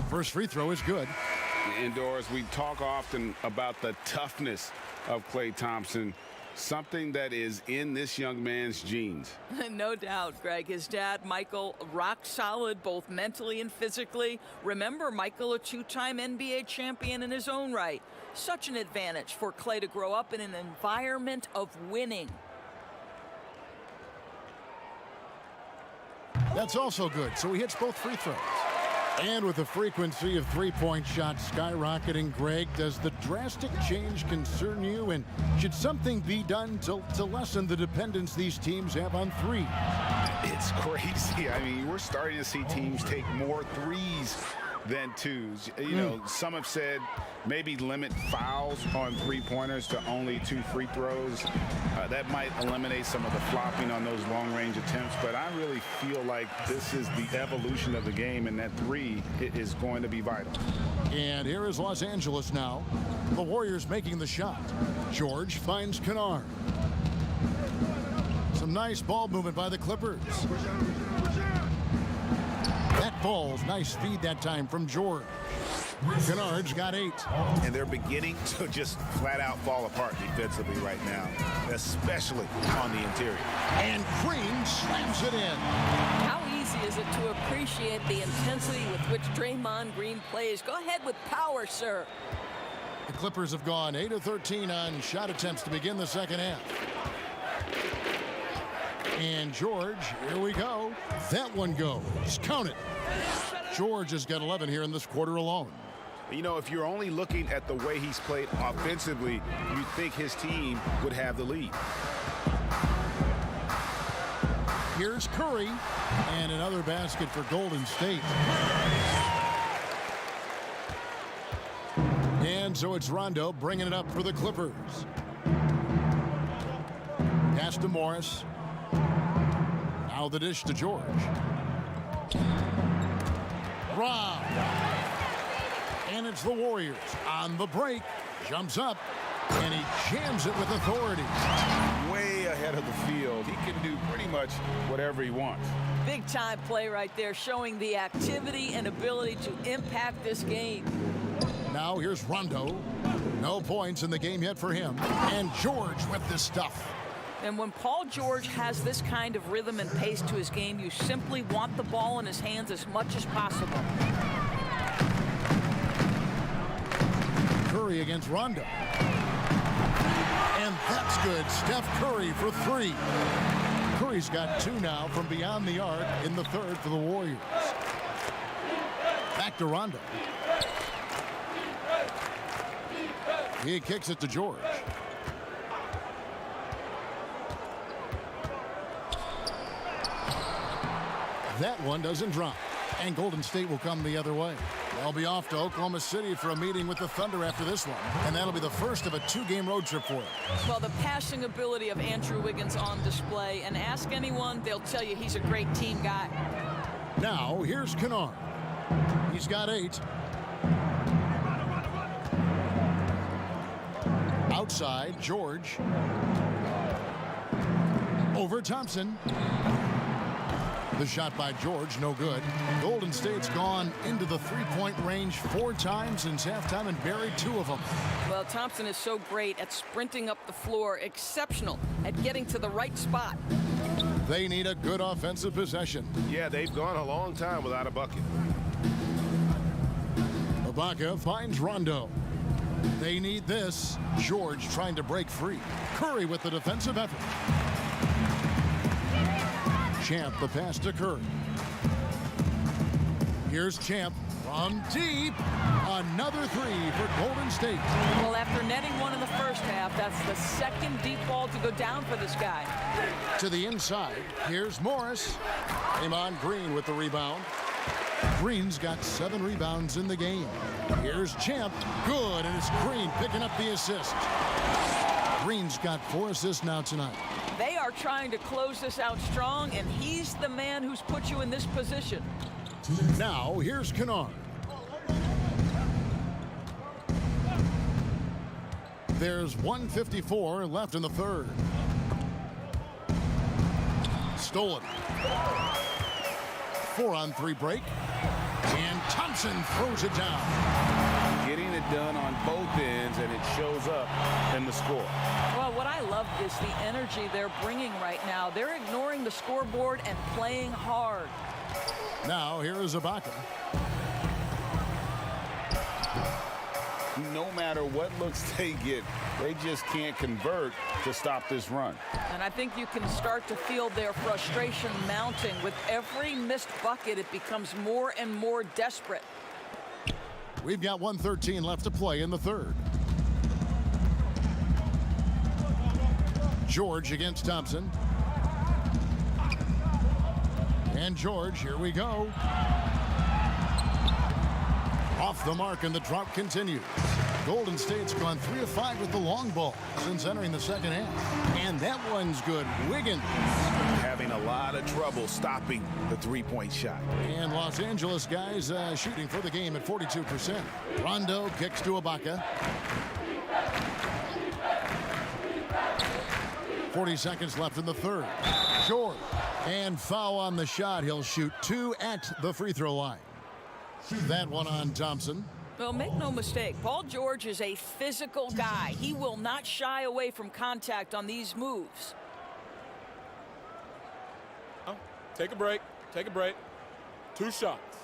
A: First free throw is good.
E: Indoors, we talk often about the toughness of Klay Thompson, something that is in this young man's genes.
C: No doubt, Greg. His dad, Michael, rock solid both mentally and physically. Remember, Michael, a 2-time NBA champion in his own right. Such an advantage for Klay to grow up in an environment of winning.
A: That's also good. So he hits both free throws. And with the frequency of three-point shots skyrocketing, Greg, does the drastic change concern you? And should something be done to lessen the dependence these teams have on three?
D: It's crazy. I mean, we're starting to see teams take more threes than twos. You know, some have said maybe limit fouls on three-pointers to only 2 free throws. That might eliminate some of the flopping on those long-range attempts, but I really feel like this is the evolution of the game, and that 3 is going to be vital.
A: And here is Los Angeles now. The Warriors making the shot. George finds Kennard. Some nice ball movement by the Clippers. That ball's nice feed that time from George. Kennard's got 8.
E: And they're beginning to just flat out fall apart defensively right now, especially on the interior.
A: And Green slams it in.
C: How easy is it to appreciate the intensity with which Draymond Green plays? Go ahead with power, sir.
A: The Clippers have gone 8 of 13 on shot attempts to begin the second half. And George, here we go. That one goes. Count it. George has got 11 here in this quarter alone.
E: You know, if you're only looking at the way he's played offensively, you'd think his team would have the lead.
A: Here's Curry, and another basket for Golden State. And so it's Rondo bringing it up for the Clippers. Pass to Morris. Now the dish to George. Rob. And it's the Warriors on the break. Jumps up, and he jams it with authority.
E: Way ahead of the field. He can do pretty much whatever he wants.
C: Big time play right there, showing the activity and ability to impact this game.
A: Now here's Rondo. No points in the game yet for him. And George with the stuff.
C: And when Paul George has this kind of rhythm and pace to his game, you simply want the ball in his hands as much as possible.
A: Curry against Rondo. And that's good. Steph Curry for 3. Curry's got 2 now from beyond the arc in the third for the Warriors. Back to Rondo. He kicks it to George. That one doesn't drop. And Golden State will come the other way. They'll be off to Oklahoma City for a meeting with the Thunder after this one. And that'll be the first of a 2-game road trip for him.
C: Well, the passing ability of Andrew Wiggins on display. And ask anyone, they'll tell you he's a great team guy.
A: Now, here's Kennard. He's got 8. Outside, George. Over Thompson. The shot by George, no good. Golden State's gone into the 3-point range 4 times since halftime and buried 2 of them.
C: Well, Thompson is so great at sprinting up the floor, exceptional at getting to the right spot.
A: They need a good offensive possession.
G: Yeah, they've gone a long time without a bucket.
A: Ibaka finds Rondo. They need this. George trying to break free. Curry with the defensive effort. Champ the pass to Curry. Here's Champ from deep. Another 3 for Golden State.
C: Well, after netting one in the first half, that's the second deep ball to go down for this guy.
A: To the inside. Here's Morris. Draymond Green with the rebound. Green's got 7 rebounds in the game. Here's Champ. Good, and it's Green picking up the assist. Green's got 4 assists now tonight.
C: They are trying to close this out strong, and he's the man who's put you in this position.
A: Now, here's Kennard. There's 1:54 left in the third. Stolen. 4-on-3 break. And Thompson throws it down.
E: Getting it done on both ends, and it shows up in the score.
C: Well, what I love is the energy they're bringing right now. They're ignoring the scoreboard and playing hard.
A: Now, here is Ibaka.
E: No matter what looks they get, they just can't convert to stop this run.
C: And I think you can start to feel their frustration mounting. With every missed bucket, it becomes more and more desperate.
A: We've got 1:13 left to play in the third. George against Thompson. And George, here we go. Off the mark, and the drought continues. Golden State's gone 3 of 5 with the long ball since entering the second half. And that one's good. Wiggins
E: having a lot of trouble stopping the three-point shot.
A: And Los Angeles guys shooting for the game at 42%. Rondo kicks to Ibaka. 40 seconds left in the third. Short. And foul on the shot. He'll shoot 2 at the free throw line. That one on Thompson.
C: Well, make no mistake, Paul George is a physical guy. He will not shy away from contact on these moves.
H: Oh, take a break. Take a break. 2 shots.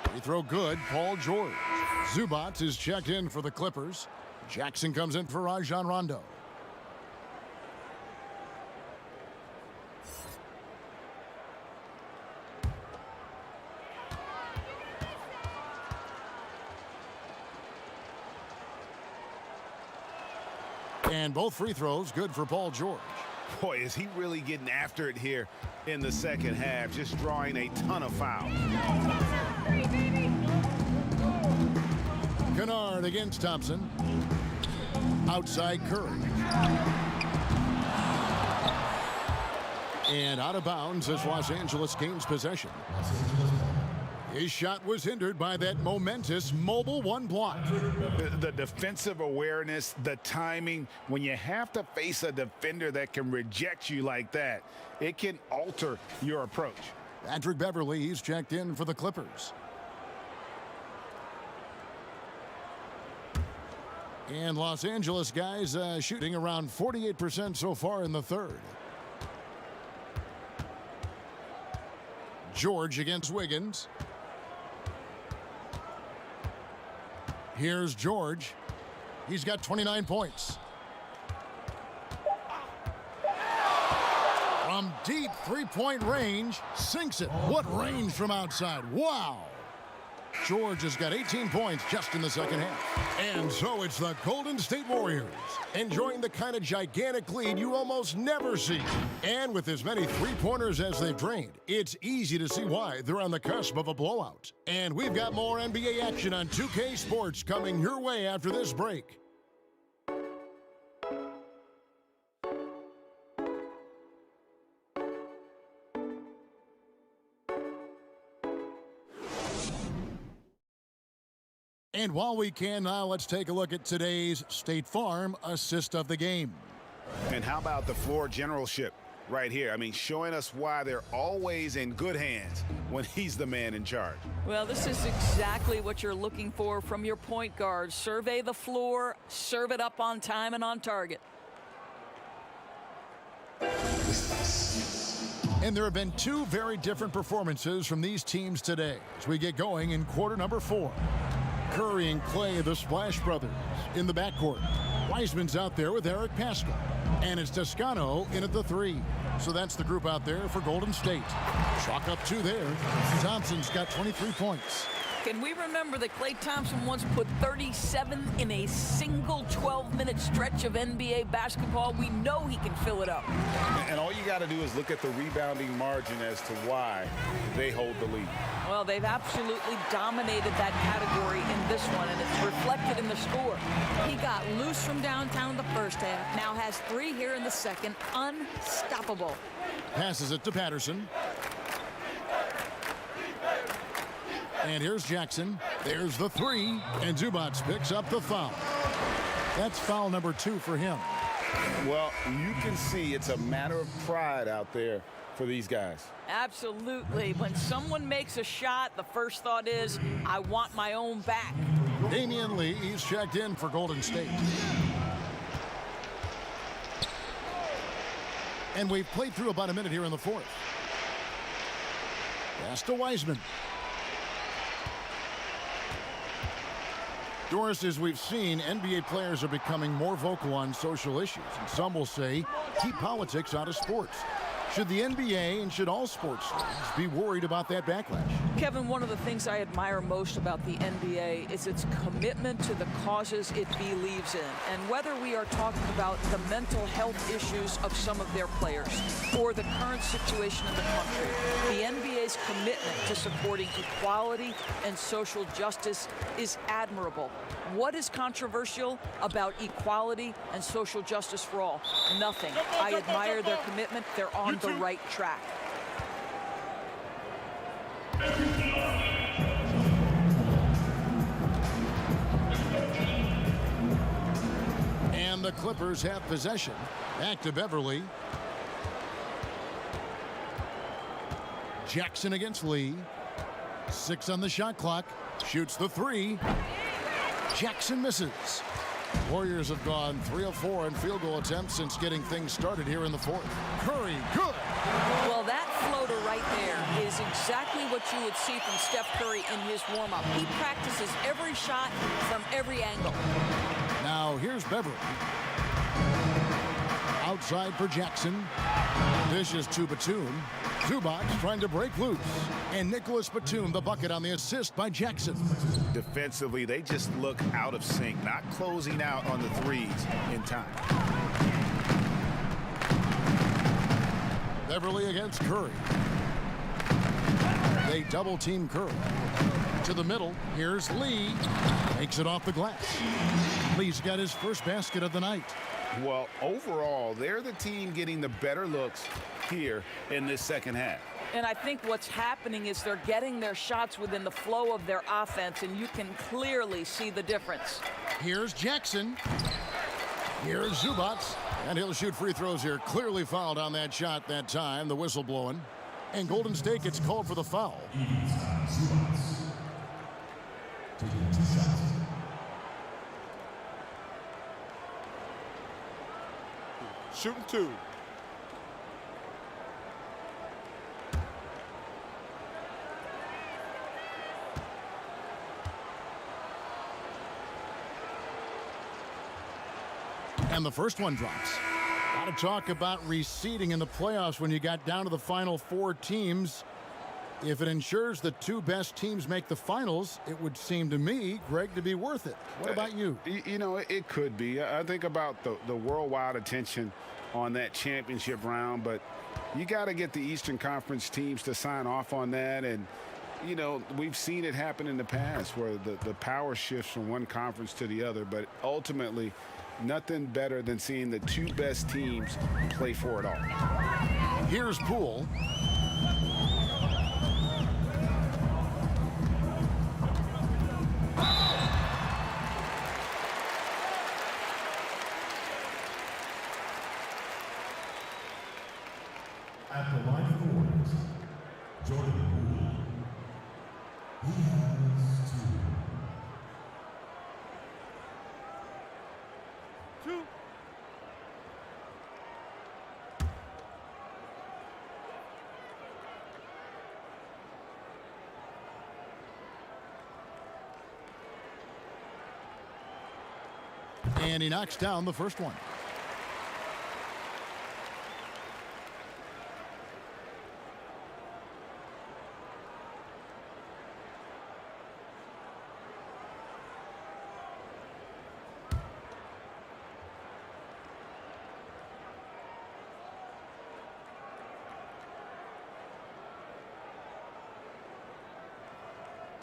A: Free throw good, Paul George. Zubac is checked in for the Clippers. Jackson comes in for Rajon Rondo. And both free throws good for Paul George.
E: Boy, is he really getting after it here in the second half, just drawing a ton of fouls.
A: Kennard against Thompson. Outside Curry. And out of bounds as Los Angeles gains possession. His shot was hindered by that momentous mobile one block.
E: The defensive awareness, the timing, when you have to face a defender that can reject you like that, it can alter your approach.
A: Patrick Beverly, he's checked in for the Clippers. And Los Angeles guys shooting around 48% so far in the third. George against Wiggins. Here's George. He's got 29 points. From deep three-point range, sinks it. What range from outside. Wow. George has got 18 points just in the second half. And so it's the Golden State Warriors enjoying the kind of gigantic lead you almost never see. And with as many three-pointers as they've drained, it's easy to see why they're on the cusp of a blowout. And we've got more NBA action on 2K Sports coming your way after this break. And while we can now, let's take a look at today's State Farm assist of the game.
E: And how about the floor generalship right here? I mean, showing us why they're always in good hands when he's the man in charge.
C: Well, this is exactly what you're looking for from your point guard. Survey the floor, serve it up on time and on target.
A: And there have been 2 very different performances from these teams today as we get going in quarter number 4. Curry and Clay, the Splash Brothers, in the backcourt. Wiseman's out there with Eric Paschall. And it's Toscano in at the 3. So that's the group out there for Golden State. Chalk up 2 there. Thompson's got 23 points.
C: Can we remember that Klay Thompson once put 37 in a single 12-minute stretch of NBA basketball? We know he can fill it up.
E: And all you got to do is look at the rebounding margin as to why they hold the lead.
C: Well, they've absolutely dominated that category in this one, and it's reflected in the score. He got loose from downtown the first half, now has 3 here in the second. Unstoppable.
A: Passes it to Patterson. And here's Jackson. There's the 3. And Zubac picks up the foul. That's foul number 2 for him.
E: Well, you can see it's a matter of pride out there for these guys.
C: Absolutely. When someone makes a shot, the first thought is, I want my own back.
A: Damian Lee, he's checked in for Golden State. And we've played through about a minute here in the fourth. Pass to Wiseman. Doris, as we've seen, NBA players are becoming more vocal on social issues, and some will say, keep politics out of sports. Should the NBA and should all sports leagues be worried about that backlash?
C: Kevin, one of the things I admire most about the NBA is its commitment to the causes it believes in. And whether we are talking about the mental health issues of some of their players or the current situation in the country, the NBA's commitment to supporting equality and social justice is admirable. What is controversial about equality and social justice for all? Nothing. I admire their commitment. They're on the right track.
A: And the Clippers have possession. Back to Beverly. Jackson against Lee. 6 on the shot clock. Shoots the 3. Jackson misses. Warriors have gone 3 of 4 in field goal attempts since getting things started here in the 4th. Curry, good.
C: Well, that floater right there is exactly what you would see from Steph Curry in his warm-up. He practices every shot from every angle.
A: Now here's Beverly. Outside for Jackson. Dishes to Batum. Zubac trying to break loose. And Nicholas Batum, the bucket on the assist by Jackson.
E: Defensively, they just look out of sync, not closing out on the threes in time.
A: Beverly against Curry. They double team Curry. To the middle, here's Lee. Makes it off the glass. Lee's got his first basket of the night.
E: Well, overall, they're the team getting the better looks here in this second half.
C: And I think what's happening is they're getting their shots within the flow of their offense, and you can clearly see the difference.
A: Here's Jackson. Here's Zubac. And he'll shoot free throws here. Clearly fouled on that shot that time. The whistle blowing. And Golden State gets called for the foul.
H: Shooting 2.
A: And the first one drops. A lot of talk about reseeding in the playoffs when you got down to the final 4 teams. If it ensures the 2 best teams make the finals, it would seem to me, Greg, to be worth it. What about you?
D: You know, it could be. I think about the worldwide attention on that championship round, but you got to get the Eastern Conference teams to sign off on that. And, you know, we've seen it happen in the past where the power shifts from one conference to the other, but ultimately nothing better than seeing the 2 best teams play for it all.
A: Here's Poole.
M: At the line of orders, Jordan Poole. He has 2.
A: And he knocks down the first one.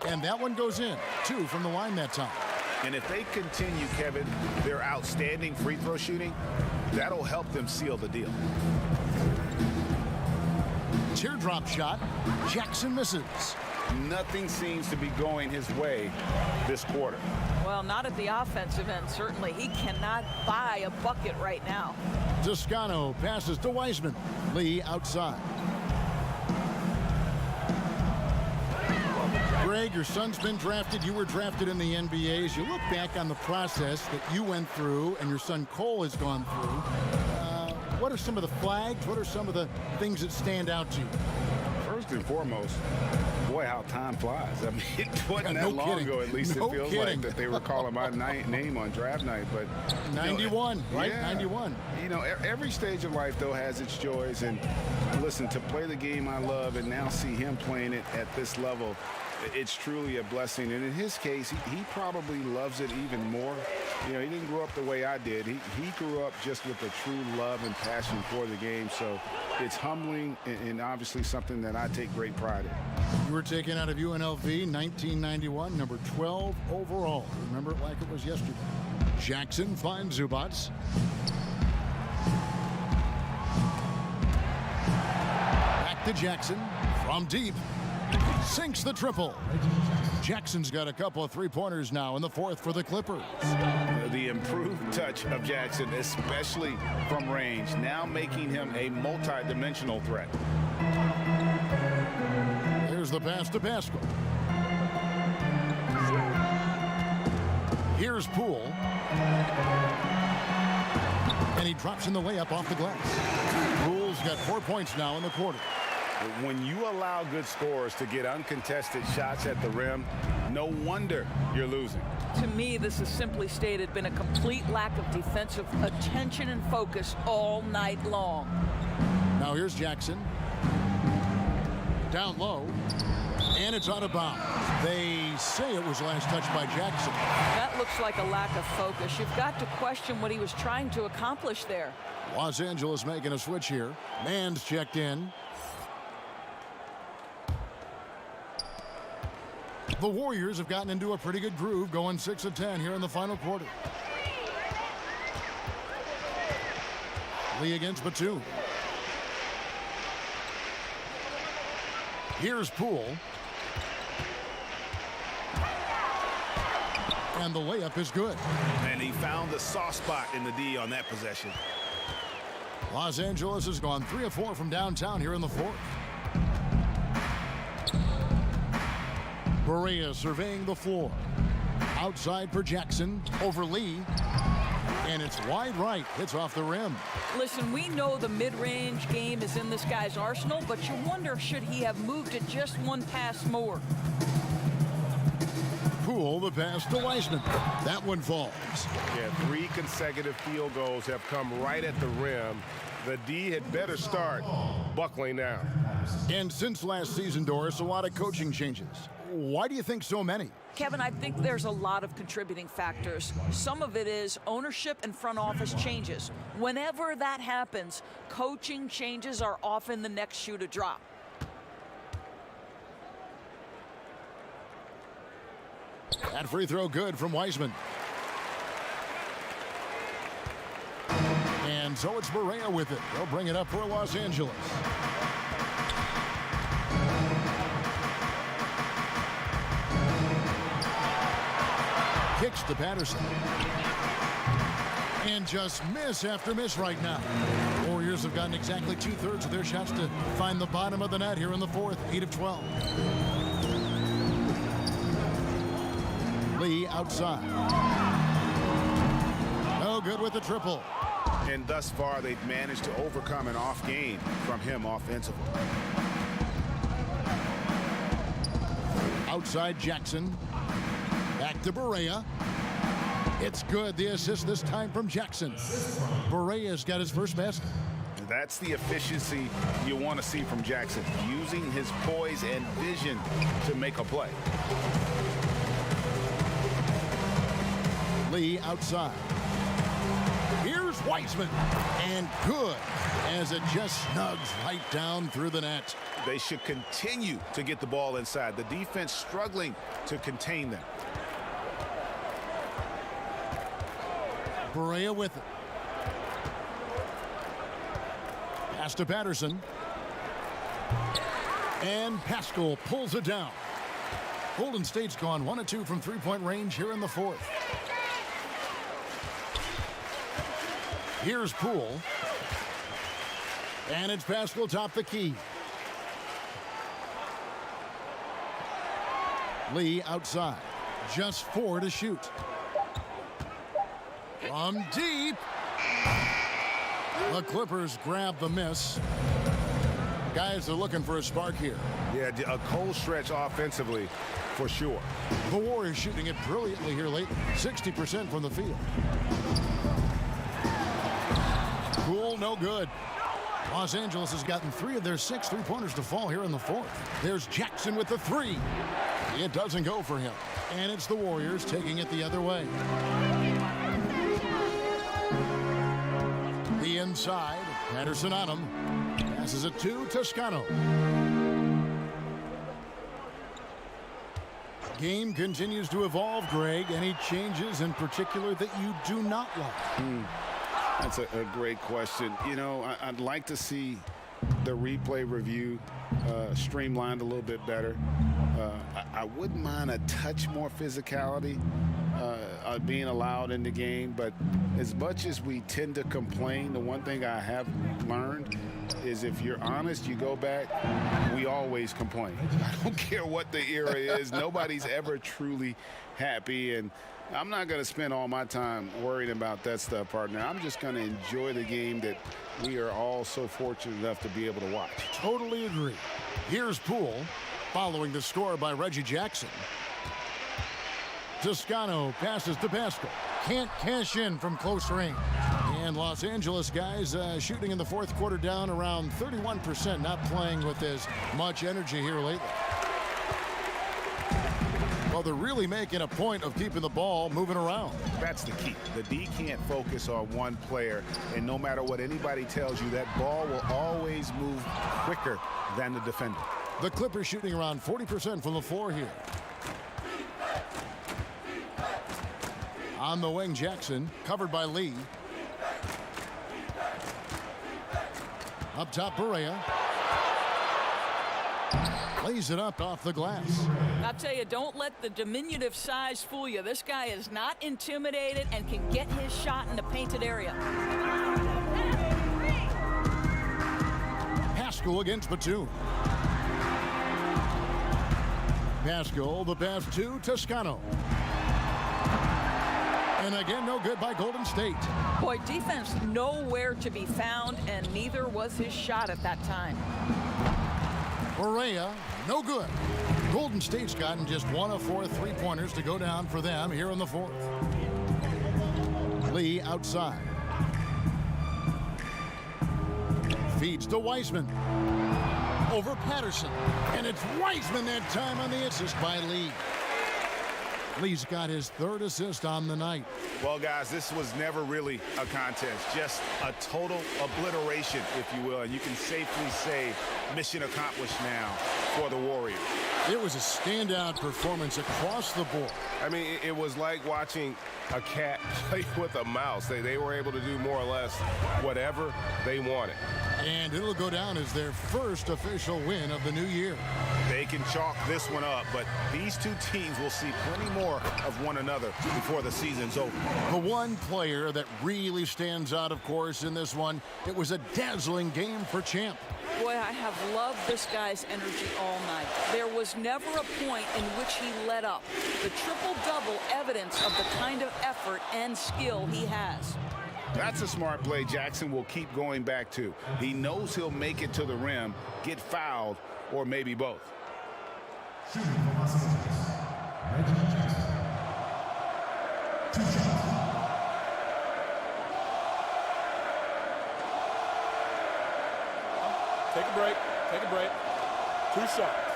A: And that one goes in. 2 from the line that time.
E: And if they continue, Kevin, their outstanding free throw shooting, that'll help them seal the deal.
A: Teardrop shot. Jackson misses.
D: Nothing seems to be going his way this quarter.
C: Well, not at the offensive end, certainly. He cannot buy a bucket right now.
A: Toscano passes to Wiseman. Lee outside. Greg, your son's been drafted. You were drafted in the NBA. As you look back on the process that you went through and your son Cole has gone through, what are some of the flags? What are some of the things that stand out to you?
D: First and foremost, Boy, how time flies. I mean, it wasn't
A: no
D: that long
A: kidding.
D: ago, at least
A: No
D: it feels
A: kidding.
D: like, that they were calling my name on draft night. But
A: 91, right?
D: Yeah.
A: 91.
D: You know, every stage of life, though, has its joys. And listen, to play the game I love and now see him playing it at this level, it's truly a blessing. And in his case, he probably loves it even more. You know, he didn't grow up the way I did. He grew up just with a true love and passion for the game. So it's humbling and obviously something that I take great pride in.
A: You were taken out of UNLV 1991, number 12 overall. Remember it like it was yesterday. Jackson finds Zubac. Back to Jackson from deep. Sinks the triple. Jackson's got a couple of three-pointers now in the fourth for the Clippers.
D: The improved touch of Jackson, especially from range, now making him a multi-dimensional threat.
A: Here's the pass to Pascal. Here's Poole. And he drops in the layup off the glass. Poole's got 4 points now in the quarter.
D: When you allow good scorers to get uncontested shots at the rim, no wonder you're losing.
C: To me, this is simply stated been a complete lack of defensive attention and focus all night long.
A: Now here's Jackson. Down low. And it's out of bounds. They say it was last touched by Jackson.
C: That looks like a lack of focus. You've got to question what he was trying to accomplish there.
A: Los Angeles making a switch here. Mann's checked in. The Warriors have gotten into a pretty good groove, going 6 of 10 here in the final quarter. Lee against Batum. Here's Poole. And the layup is good.
E: And he found the soft spot in the D on that possession.
A: Los Angeles has gone 3 of 4 from downtown here in the fourth. Barea surveying the floor. Outside for Jackson. Over Lee. And it's wide right. Hits off the rim.
C: Listen, we know the mid-range game is in this guy's arsenal, but you wonder, should he have moved it just one pass more?
A: Poole, the pass to Wiseman. That one falls.
G: Yeah, 3 consecutive field goals have come right at the rim. The D had better start buckling now.
A: And since last season, Doris, a lot of coaching changes. Why do you think so many?
C: Kevin, I think there's a lot of contributing factors. Some of it is ownership and front office changes. Whenever that happens, coaching changes are often the next shoe to drop.
A: That free throw good from Wiseman. And so it's Barea with it. They'll bring it up for Los Angeles. Kicks to Patterson. And just miss after miss right now. Warriors have gotten exactly 2/3 of their shots to find the bottom of the net here in the fourth. 8 of 12. Lee outside. No good with the triple.
E: And thus far, they've managed to overcome an off game from him offensively.
A: Outside Jackson. Back to Barea. It's good. The assist this time from Jackson. Barea's got his first basket.
E: That's the efficiency you want to see from Jackson, using his poise and vision to make a play.
A: Lee outside. Here's Wiseman. And good, as it just snugs right down through the net.
E: They should continue to get the ball inside. The defense struggling to contain them.
A: Barea with it. Pass to Patterson. And Pascal pulls it down. Golden State's gone 1 of 2 from three-point range here in the fourth. Here's Poole. And it's Pascal top the key. Lee outside. Just 4 to shoot. From deep. The Clippers grab the miss. Guys are looking for a spark here.
G: Yeah, a cold stretch offensively for sure.
A: The Warriors shooting it brilliantly here lately. 60% from the field. Cool, no good. Los Angeles has gotten 3 of their 6 3-pointers to fall here in the fourth. There's Jackson with the 3. It doesn't go for him. And it's the Warriors taking it the other way. The inside, Patterson on him. Passes it to Toscano. Game continues to evolve, Greg. Any changes in particular that you do not like?
D: That's a great question. You know, I'd like to see the replay review streamlined a little bit better. I wouldn't mind a touch more physicality being allowed in the game, but as much as we tend to complain, the one thing I have learned is if you're honest, you go back, we always complain. I don't care what the era is. Nobody's ever truly happy, and I'm not going to spend all my time worrying about that stuff, partner. I'm just going to enjoy the game that we are all so fortunate enough to be able to watch.
A: Totally agree. Here's Poole following the score by Reggie Jackson. Toscano passes to Pascal. Can't cash in from close range. And Los Angeles guys shooting in the fourth quarter down around 31%, not playing with as much energy here lately. Well, they're really making a point of keeping the ball moving around.
D: That's the key. The D can't focus on one player, and no matter what anybody tells you, that ball will always move quicker than the defender.
A: The Clippers shooting around 40% from the floor here. On the wing, Jackson, covered by Lee. Up top, Barea. Lays it up off the glass.
C: I'll tell you, don't let the diminutive size fool you. This guy is not intimidated and can get his shot in the painted area.
A: Pascal against Batum. Pascal, the pass to Toscano. And again, no good by Golden State.
C: Boy, defense nowhere to be found, and neither was his shot at that time.
A: Barea, no good. Golden State's gotten just 1 of 4 3-pointers to go down for them here in the fourth. Lee outside. Feeds to Wiseman. Over Patterson. And it's Wiseman that time on the assist by Lee. Lee's got his 3rd assist on the night.
D: Well, guys, this was never really a contest, just a total obliteration, if you will. And you can safely say mission accomplished now for the Warriors.
A: It was a standout performance across the board.
G: I mean, it was like watching a cat play with a mouse. They were able to do more or less whatever they wanted.
A: And it'll go down as their first official win of the new year.
D: They can chalk this one up, but these two teams will see plenty more of one another before the season's over.
A: The one player that really stands out, of course, in this one, it was a dazzling game for Champ.
C: Boy, I have loved this guy's energy all night. There was never a point in which he let up. The triple-double evidence of the kind of effort and skill he has.
D: That's a smart play Jackson will keep going back to. He knows he'll make it to the rim, get fouled, or maybe both.
M: Shooting for Los Angeles, Reggie Jackson. 2 shots.
H: Take a break. Take a break. 2 shots.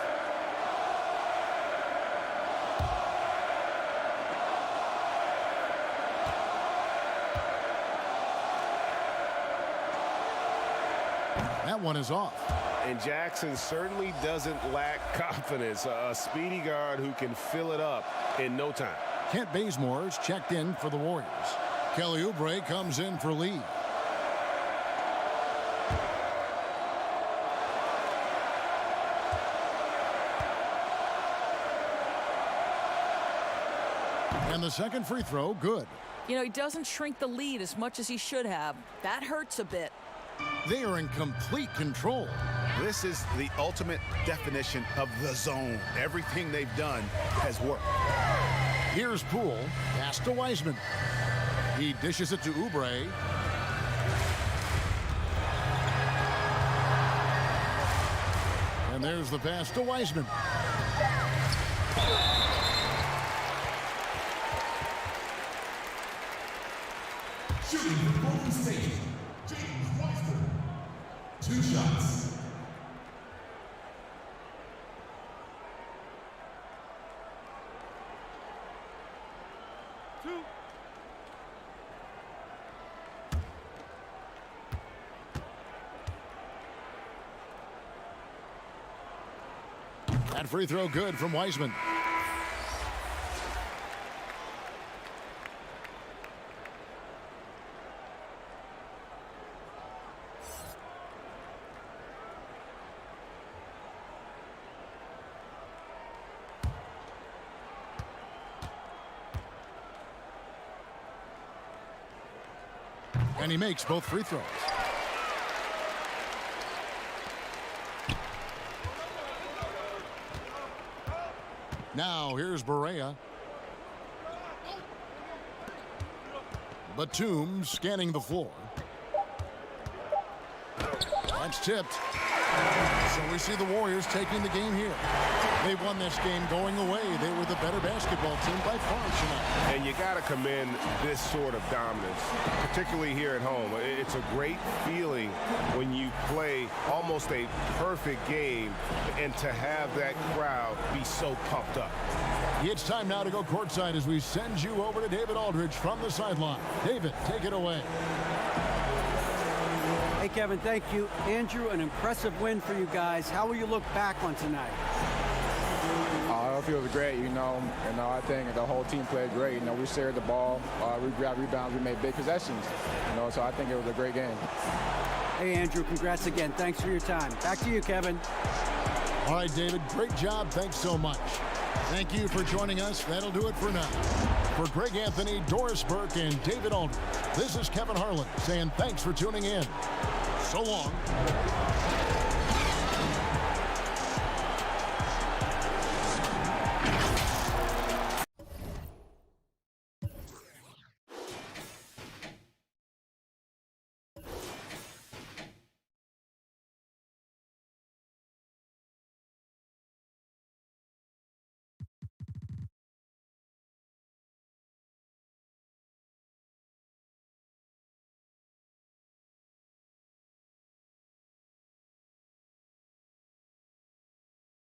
A: That one is off.
G: And Jackson certainly doesn't lack confidence. A speedy guard who can fill it up in no time.
A: Kent Bazemore's checked in for the Warriors. Kelly Oubre comes in for Lee. And the second free throw, good.
C: You know, he doesn't shrink the lead as much as he should have. That hurts a bit.
A: They are in complete control.
D: This is the ultimate definition of the zone. Everything they've done has worked.
A: Here's Poole, pass to Wiseman. He dishes it to Oubre. And there's the pass to Wiseman.
M: Shooting for Golden State, James Wiseman. 2 shots.
A: That free throw good from Wiseman. And he makes both free throws. Now here's Barea. Batum scanning the floor. That's tipped. So we see the Warriors taking the game here. They won this game going away. They were the better basketball team by far tonight.
G: And you got to commend this sort of dominance, particularly here at home. It's a great feeling when you play almost a perfect game and to have that crowd be so pumped up.
A: It's time now to go courtside as we send you over to David Aldridge from the sideline. David, take it away.
B: Hey, Kevin, thank you. Andrew, an impressive win for you guys. How will you look back on tonight?
I: It feels great, I think the whole team played great. We shared the ball, we grabbed rebounds, we made big possessions. So I think it was a great game.
B: Hey, Andrew, congrats again. Thanks for your time. Back to you, Kevin.
A: All right, David, great job. Thanks so much. Thank you for joining us. That'll do it for now. For Greg Anthony, Doris Burke, and David Aldridge, this is Kevin Harlan saying thanks for tuning in. So long.